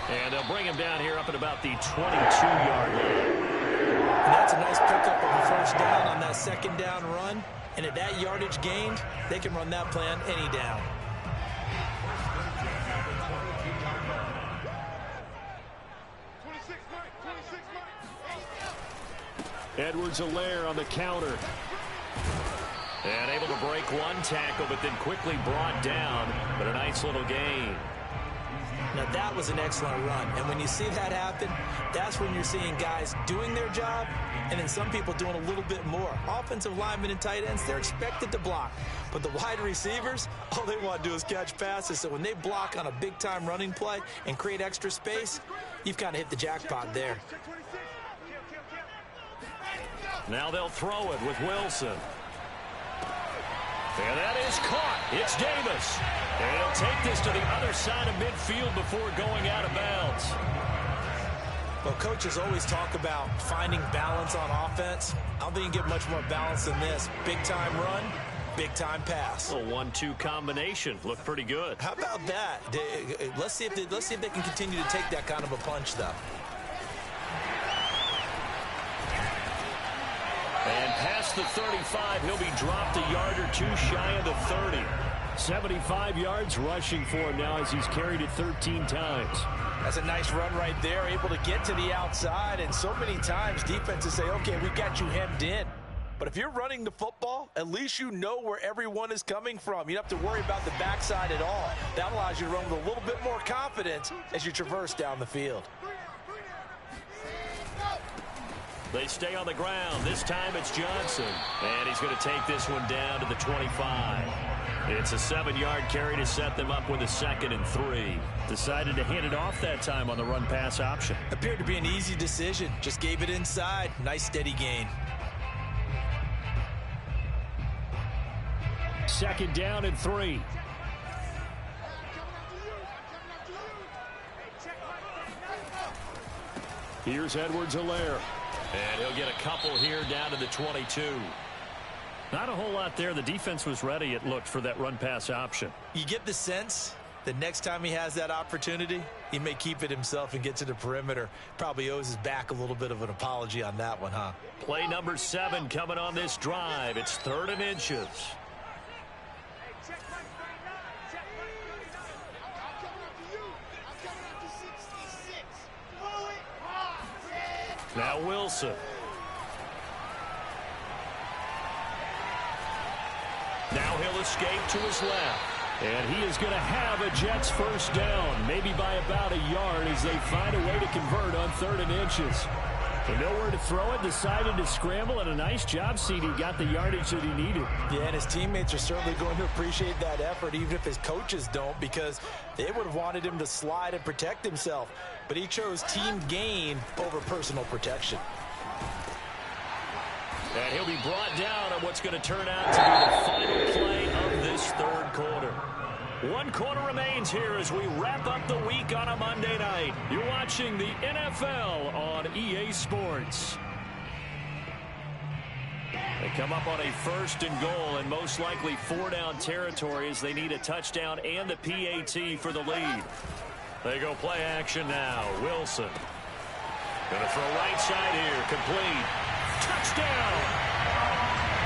And they'll bring him down here up at about the 22-yard line. that's a nice pickup of a first down on that second down run. And at that yardage gained, they can run that play on any down. Edwards-Helaire on the counter. And able to break one tackle, but then quickly brought down. But a nice little gain. Now, that was an excellent run. And when you see that happen, that's when you're seeing guys doing their job and then some people doing a little bit more. Offensive linemen and tight ends, they're expected to block. But the wide receivers, all they want to do is catch passes. So when they block on a big-time running play and create extra space, you've kind of hit the jackpot there. Now they'll throw it with Wilson. And that is caught. It's Davis. And he'll take this to the other side of midfield before going out of bounds. Well, coaches always talk about finding balance on offense. I don't think you can get much more balance than this. Big-time run, big-time pass. A 1-2 combination. Looked pretty good. How about that? Let's see if they can continue to take that kind of a punch, though. And past the 35, he'll be dropped a yard or two shy of the 30. 75 yards rushing for him now as he's carried it 13 times. That's a nice run right there, able to get to the outside. And so many times defenses say, okay, we got you hemmed in. But if you're running the football, at least you know where everyone is coming from. You don't have to worry about the backside at all. That allows you to run with a little bit more confidence as you traverse down the field. They stay on the ground. This time it's Johnson. And he's going to take this one down to the 25. It's a 7-yard carry to set them up with a 2nd and 3. Decided to hand it off that time on the run-pass option. Appeared to be an easy decision. Just gave it inside. Nice steady gain. 2nd down and 3. Here's Edwards-Helaire. And he'll get a couple here down to the 22. Not a whole lot there. The defense was ready, it looked, for that run-pass option. You get the sense that next time he has that opportunity, he may keep it himself and get to the perimeter. Probably owes his back a little bit of an apology on that one, huh? Play number 7 coming on this drive. It's 3rd and inches. Now Wilson. Now he'll escape to his left. And he is going to have a Jets first down, maybe by about a yard as they find a way to convert on 3rd and inches. And nowhere to throw it, decided to scramble, and a nice job, CD. Got the yardage that he needed. Yeah, and his teammates are certainly going to appreciate that effort, even if his coaches don't, because they would have wanted him to slide and protect himself. But he chose team gain over personal protection. And he'll be brought down on what's going to turn out to be the final play of this 3rd quarter. 1 quarter remains here as we wrap up the week on a Monday night. You're watching the NFL on EA Sports. They come up on a 1st and goal and most likely 4-down territory as they need a touchdown and the PAT for the lead. They go play action now. Wilson. Going to throw right side here. Complete. Touchdown.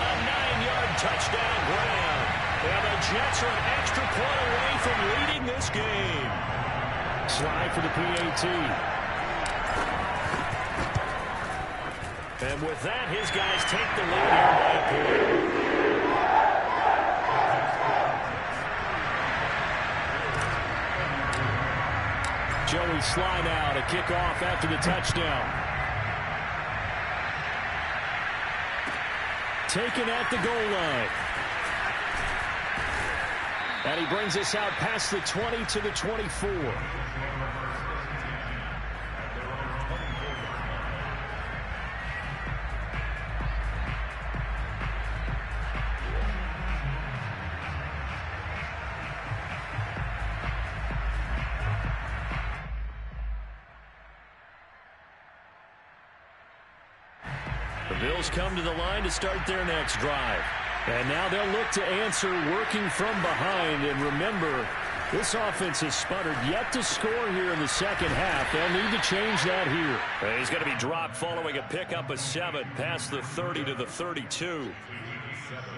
A 9-yard touchdown grab. And the Jets are an extra point away from leading this game. Slide for the PAT. And with that, his guys take the lead here by a point. Joey slide out, a kickoff after the touchdown. Taken at the goal line. And he brings us out past the 20 to the 24. The Bills come to the line to start their next drive. And now they'll look to answer working from behind. And remember, This offense has sputtered yet to score here in the second half. They'll need to change that here. He's going to be dropped following a pickup of 7 past the 30 to the 32.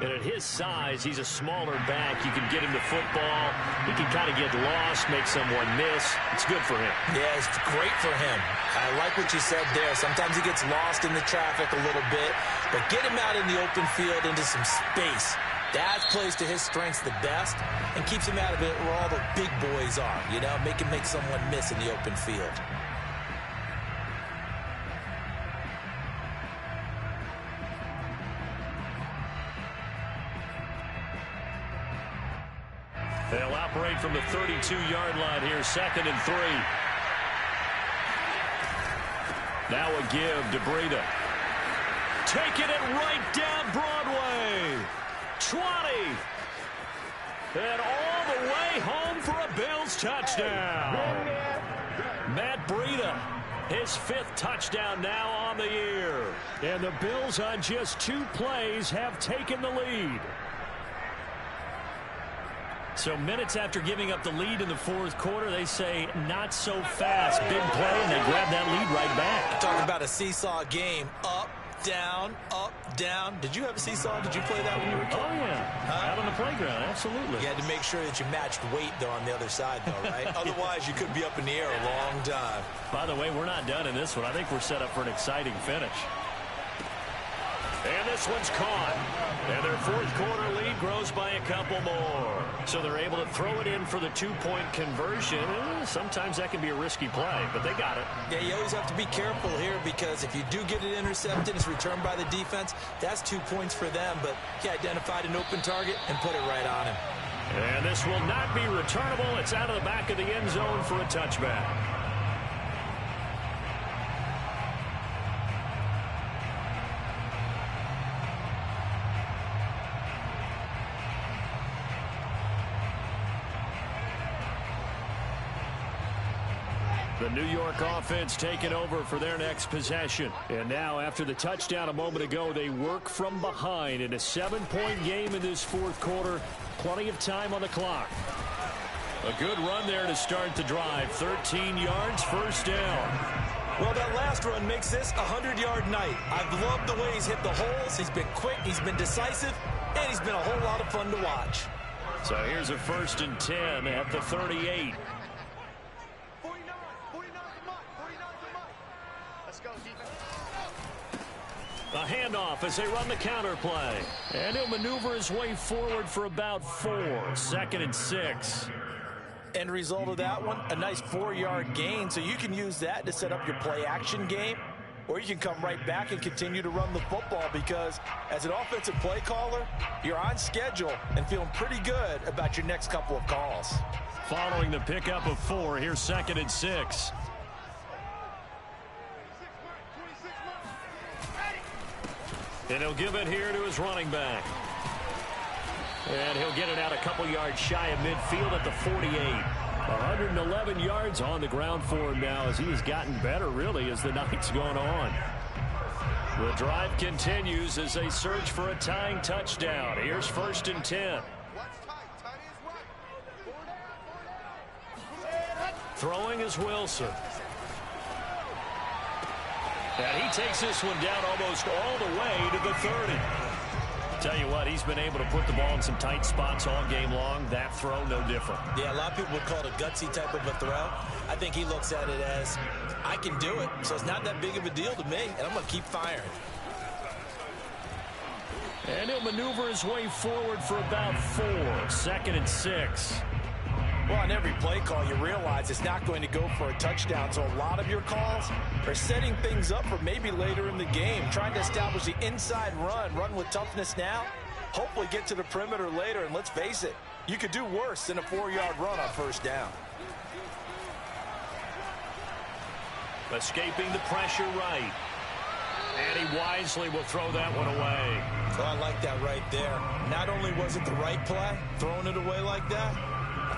And at his size, he's a smaller back. You can get him to football. He can kind of get lost, make someone miss. It's good for him. Yeah, it's great for him. I like what you said there. Sometimes he gets lost in the traffic a little bit, but get him out in the open field into some space. That plays to his strengths the best and keeps him out of it where all the big boys are, you know, make him make someone miss in the open field. They'll operate from the 32-yard line here, 2nd and 3. Now a give to Breida. Taking it right down Broadway. 20. And all the way home for a Bills touchdown. Matt Breida, his 5th touchdown now on the year. And the Bills on just 2 plays have taken the lead. So minutes after giving up the lead in the 4th quarter, they say not so fast. Big play, and they grab that lead right back. Talking about a seesaw game. Up, down. Did you have a seesaw? Did you play that when you were a kid? Oh, yeah. Out on the playground, absolutely. You had to make sure that you matched weight, though, on the other side, though, right? Otherwise, you could be up in the air a long time. By the way, we're not done in this one. I think we're set up for an exciting finish. And this one's caught. And their 4th quarter lead grows by a couple more. So they're able to throw it in for the 2-point conversion. Sometimes that can be a risky play, but they got it. Yeah, you always have to be careful here because if you do get it intercepted, it's returned by the defense. That's 2 points for them, but he identified an open target and put it right on him. And this will not be returnable. It's out of the back of the end zone for a touchback. The New York offense taking over for their next possession. And now, after the touchdown a moment ago, they work from behind in a 7-point game in this 4th quarter. Plenty of time on the clock. A good run there to start the drive. 13 yards, 1st down. Well, that last run makes this a 100-yard night. I've loved the way he's hit the holes. He's been quick, he's been decisive, and he's been a whole lot of fun to watch. So here's a 1st and 10 at the 38. A handoff as they run the counter play. And he'll maneuver his way forward for about 4. 2nd and 6. End result of that one, a nice 4-yard gain. So you can use that to set up your play-action game, or you can come right back and continue to run the football because as an offensive play caller, you're on schedule and feeling pretty good about your next couple of calls. Following the pickup of 4, here's 2nd and 6. And he'll give it here to his running back. And he'll get it out a couple yards shy of midfield at the 48. 111 yards on the ground for him now as he has gotten better, really, as the night's gone on. The drive continues as they search for a tying touchdown. Here's 1st and 10. Throwing is Wilson. And he takes this one down almost all the way to the 30. Tell you what, he's been able to put the ball in some tight spots all game long. That throw, no different. Yeah, a lot of people would call it a gutsy type of a throw. I think he looks at it as, I can do it, so it's not that big of a deal to me, and I'm going to keep firing. And he'll maneuver his way forward for about 4. 2nd and 6. Well, on every play call, you realize it's not going to go for a touchdown. So a lot of your calls are setting things up for maybe later in the game, trying to establish the inside run with toughness now, hopefully get to the perimeter later. And let's face it, you could do worse than a 4-yard run on 1st down. Escaping the pressure right. And he wisely will throw that one away. Oh, I like that right there. Not only was it the right play, throwing it away like that,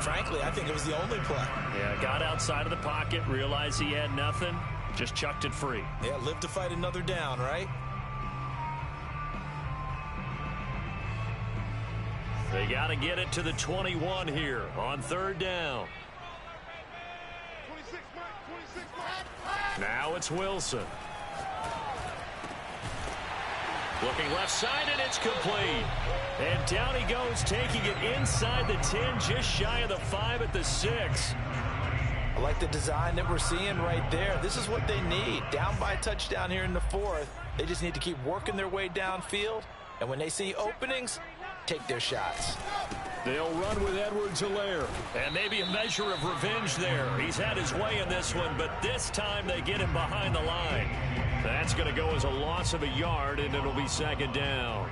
frankly, I think it was the only play. Yeah, got outside of the pocket, realized he had nothing, just chucked it free. Yeah, live to fight another down, right? They got to get it to the 21 here on third down. 26, Mike. 26, Mike. Now it's Wilson. Looking left side, and it's complete. And down he goes, taking it inside the 10, just shy of the 5 at the 6. I like the design that we're seeing right there. This is what they need. Down by a touchdown here in the 4th. They just need to keep working their way downfield. And when they see openings, take their shots. They'll run with Edwards-Helaire. And maybe a measure of revenge there. He's had his way in this one, but this time they get him behind the line. That's going to go as a loss of a yard, and it'll be second down.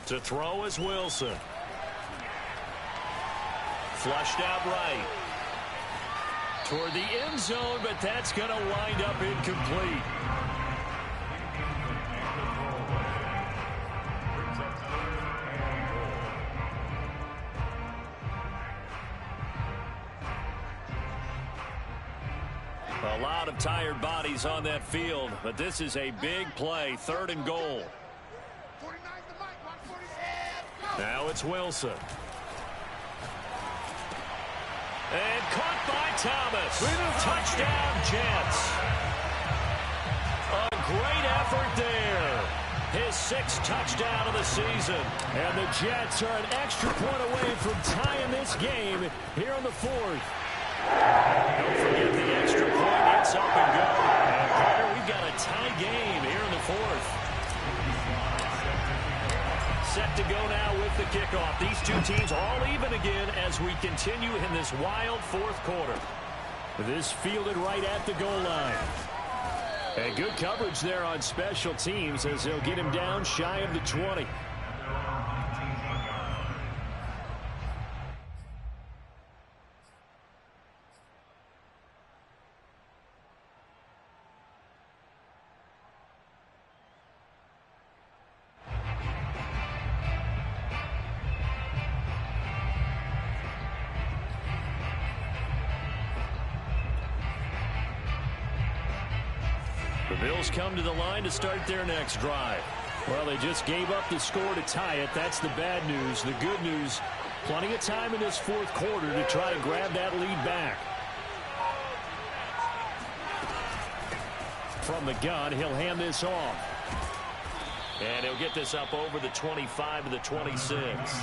To throw is Wilson. Flushed out right. Toward the end zone, but that's going to wind up incomplete. A lot of tired bodies on that field, but this is a big play, 3rd and goal. Now it's Wilson. And caught by Thomas. Touchdown, Jets. A great effort there. His 6th touchdown of the season. And the Jets are an extra point away from tying this game here in the 4th. Don't forget the extra point. It's up and go. And Carter, we've got a tie game here in the 4th. Set to go now with the kickoff. These two teams all even again as we continue in this wild 4th quarter. This fielded right at the goal line. And good coverage there on special teams as they'll get him down shy of the 20. The Bills come to the line to start their next drive. Well, they just gave up the score to tie it. That's the bad news. The good news, plenty of time in this 4th quarter to try to grab that lead back. From the gun, he'll hand this off. And he'll get this up over the 25 to the 26.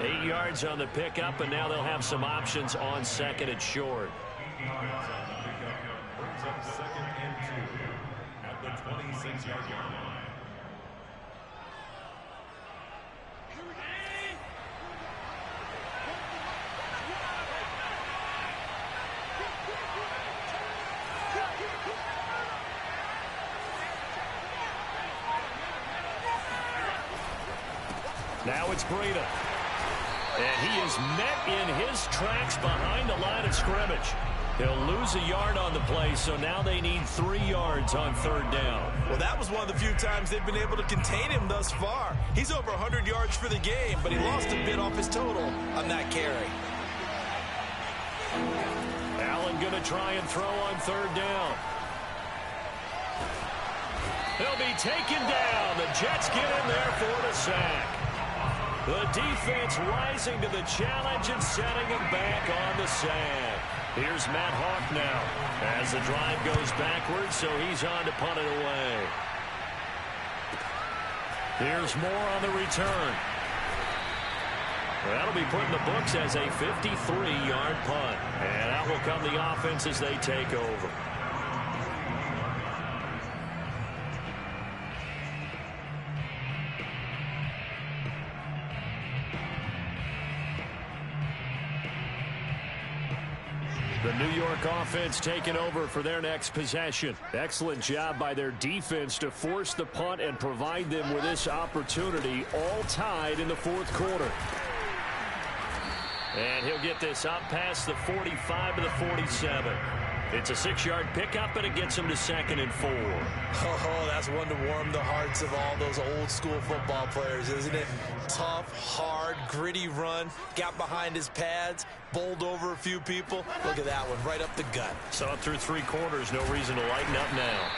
8 yards on the pickup, and now they'll have some options on 2nd and short. 2nd and 2 at the 26-yard line. Now it's Breida. And he is met in his tracks behind the line of scrimmage. He'll lose a yard on the play, so now they need 3 yards on 3rd down. Well, that was one of the few times they've been able to contain him thus far. He's over 100 yards for the game, but he lost a bit off his total on that carry. Allen going to try and throw on 3rd down. He'll be taken down. The Jets get in there for the sack. The defense rising to the challenge and setting him back on the sack. Here's Matt Hawk now as the drive goes backwards, so he's on to punt it away. Here's Moore on the return. That'll be put in the books as a 53-yard punt. And out will come the offense as they take over. The New York offense taking over for their next possession. Excellent job by their defense to force the punt and provide them with this opportunity, all tied in the 4th quarter. And he'll get this up past the 45 to the 47. It's a 6-yard pickup, and it gets him to 2nd and 4. Oh, that's one to warm the hearts of all those old school football players, isn't it? Tough, hard, gritty run, got behind his pads, bowled over a few people. Look at that one, right up the gut. Saw it through 3 quarters, no reason to lighten up now.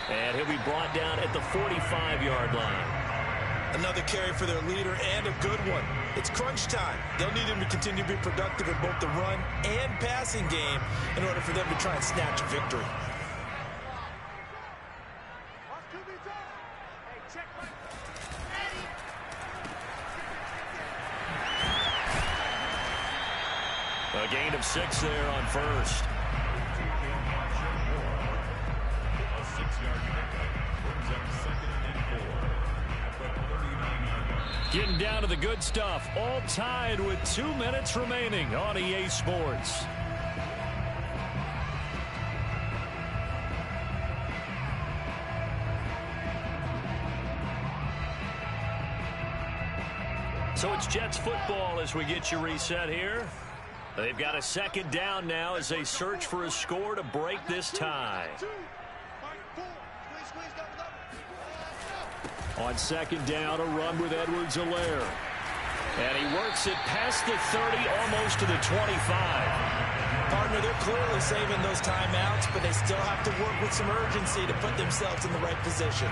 And he'll be brought down at the 45-yard line. Another carry for their leader, and a good one. It's crunch time. They'll need him to continue to be productive in both the run and passing game in order for them to try and snatch a victory. A gain of 6 there on first. A 6-yard pickup brings up 2nd and 4 at the 39-yard line. Getting down to the good stuff. All tied with 2 minutes remaining on EA Sports. So it's Jets football as we get you reset here. They've got a 2nd down now as they search for a score to break this tie. On 2nd down, a run with Edwards-Helaire. And he works it past the 30, almost to the 25. Partner, they're clearly saving those timeouts, but they still have to work with some urgency to put themselves in the right position.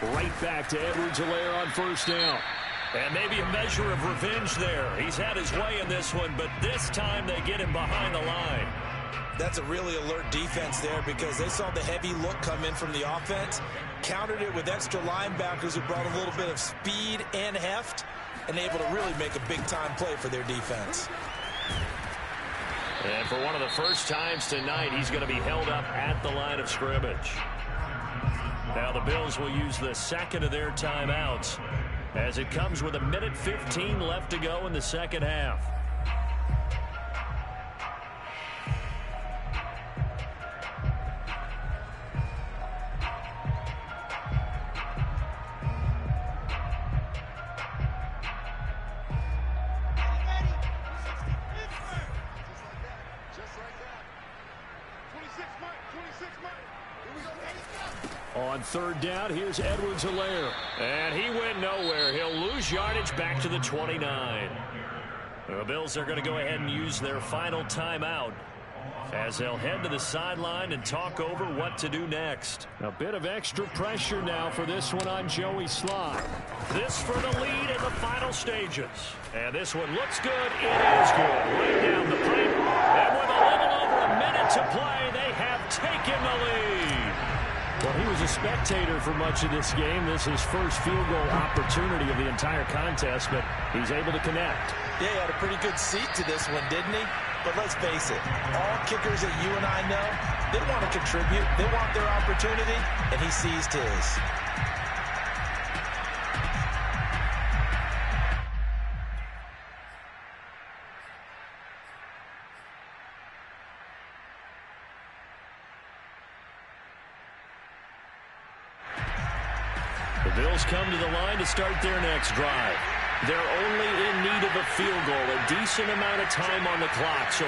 Right back to Edwards-Helaire on 1st down. And maybe a measure of revenge there. He's had his way in this one, but this time they get him behind the line. That's a really alert defense there because they saw the heavy look come in from the offense, countered it with extra linebackers who brought a little bit of speed and heft, and able to really make a big-time play for their defense. And for one of the first times tonight, he's going to be held up at the line of scrimmage. Now the Bills will use the 2nd of their timeouts as it comes with 1:15 left to go in the 2nd half. On 3rd down, here's Edwards-Helaire. And he went nowhere. He'll lose yardage back to the 29. The Bills are going to go ahead and use their final timeout as they'll head to the sideline and talk over what to do next. A bit of extra pressure now for this one on Joey Slye. This for the lead in the final stages. And this one looks good. It is good. Right down the pipe. And with a little over a minute to play, they have taken the lead. Well, he was a spectator for much of this game. This is his first field goal opportunity of the entire contest, but he's able to connect. Yeah, he had a pretty good seat to this one, didn't he? But let's face it, all kickers that you and I know, they want to contribute. They want their opportunity, and he seized his. The Bills come to the line to start their next drive. They're only in need of a field goal, a decent amount of time on the clock. So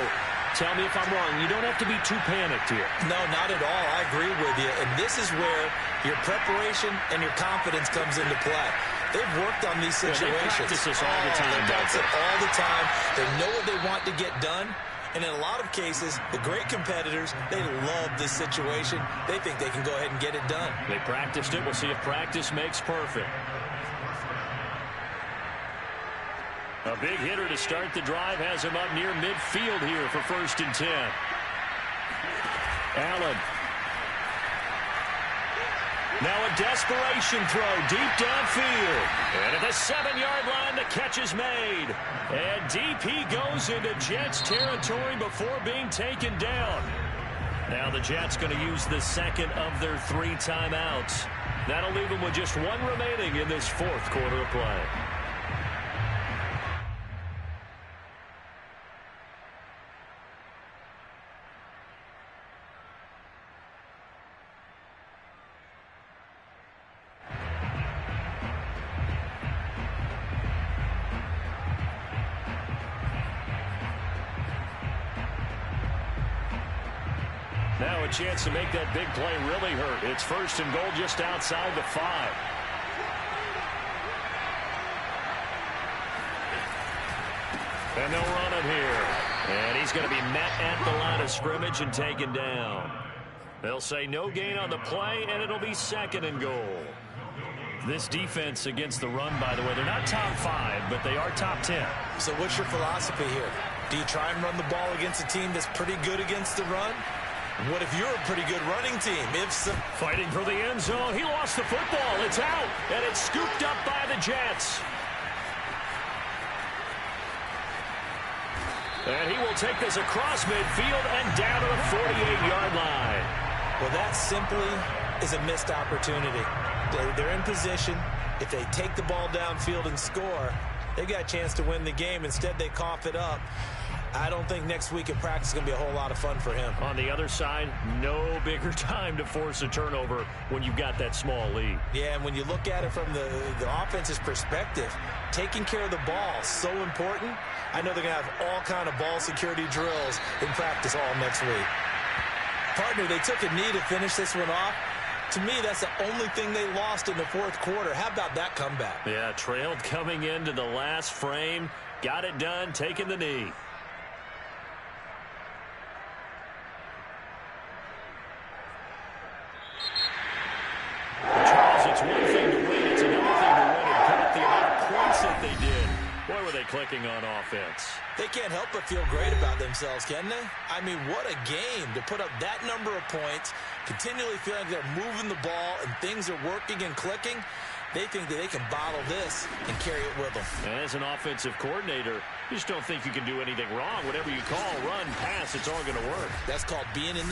tell me if I'm wrong. You don't have to be too panicked here. No, not at all. I agree with you. And this is where your preparation and your confidence comes into play. They've worked on these situations. Yeah, they practice this all the time. They practice it all the time. They know what they want to get done. And in a lot of cases, the great competitors, they love this situation. They think they can go ahead and get it done. They practiced it. We'll see if practice makes perfect. A big hitter to start the drive has him up near midfield here for 1st and 10. Allen. Now a desperation throw deep downfield. And at the 7-yard line, the catch is made. And DP goes into Jets territory before being taken down. Now the Jets going to use the second of their 3 timeouts. That'll leave them with just 1 remaining in this 4th quarter of play. Now a chance to make that big play really hurt. It's 1st and goal just outside the 5. And they'll run it here. And he's going to be met at the line of scrimmage and taken down. They'll say no gain on the play, and it'll be 2nd and goal. This defense against the run, by the way, they're not top 5, but they are top 10. So what's your philosophy here? Do you try and run the ball against a team that's pretty good against the run? What if you're a pretty good running team? Fighting for the end zone. He lost the football. It's out, and it's scooped up by the Jets. And he will take this across midfield and down to the 48-yard line. Well, that simply is a missed opportunity. They're in position. If they take the ball downfield and score, they got a chance to win the game. Instead, they cough it up. I don't think next week in practice is going to be a whole lot of fun for him. On the other side, no bigger time to force a turnover when you've got that small lead. Yeah, and when you look at it from the offense's perspective, taking care of the ball is so important. I know they're going to have all kind of ball security drills in practice all next week. Partner, they took a knee to finish this one off. To me, that's the only thing they lost in the 4th quarter. How about that comeback? Yeah, trailed coming into the last frame. Got it done, taking the knee. Charles, it's one thing to win. It's another thing to win and put up the amount of points that they did. Boy, were they clicking on offense. They can't help but feel great about themselves, can they? I mean, what a game to put up that number of points, continually feeling like they're moving the ball and things are working and clicking. They think that they can bottle this and carry it with them. And as an offensive coordinator, you just don't think you can do anything wrong. Whatever you call, run, pass, it's all going to work. That's called being in the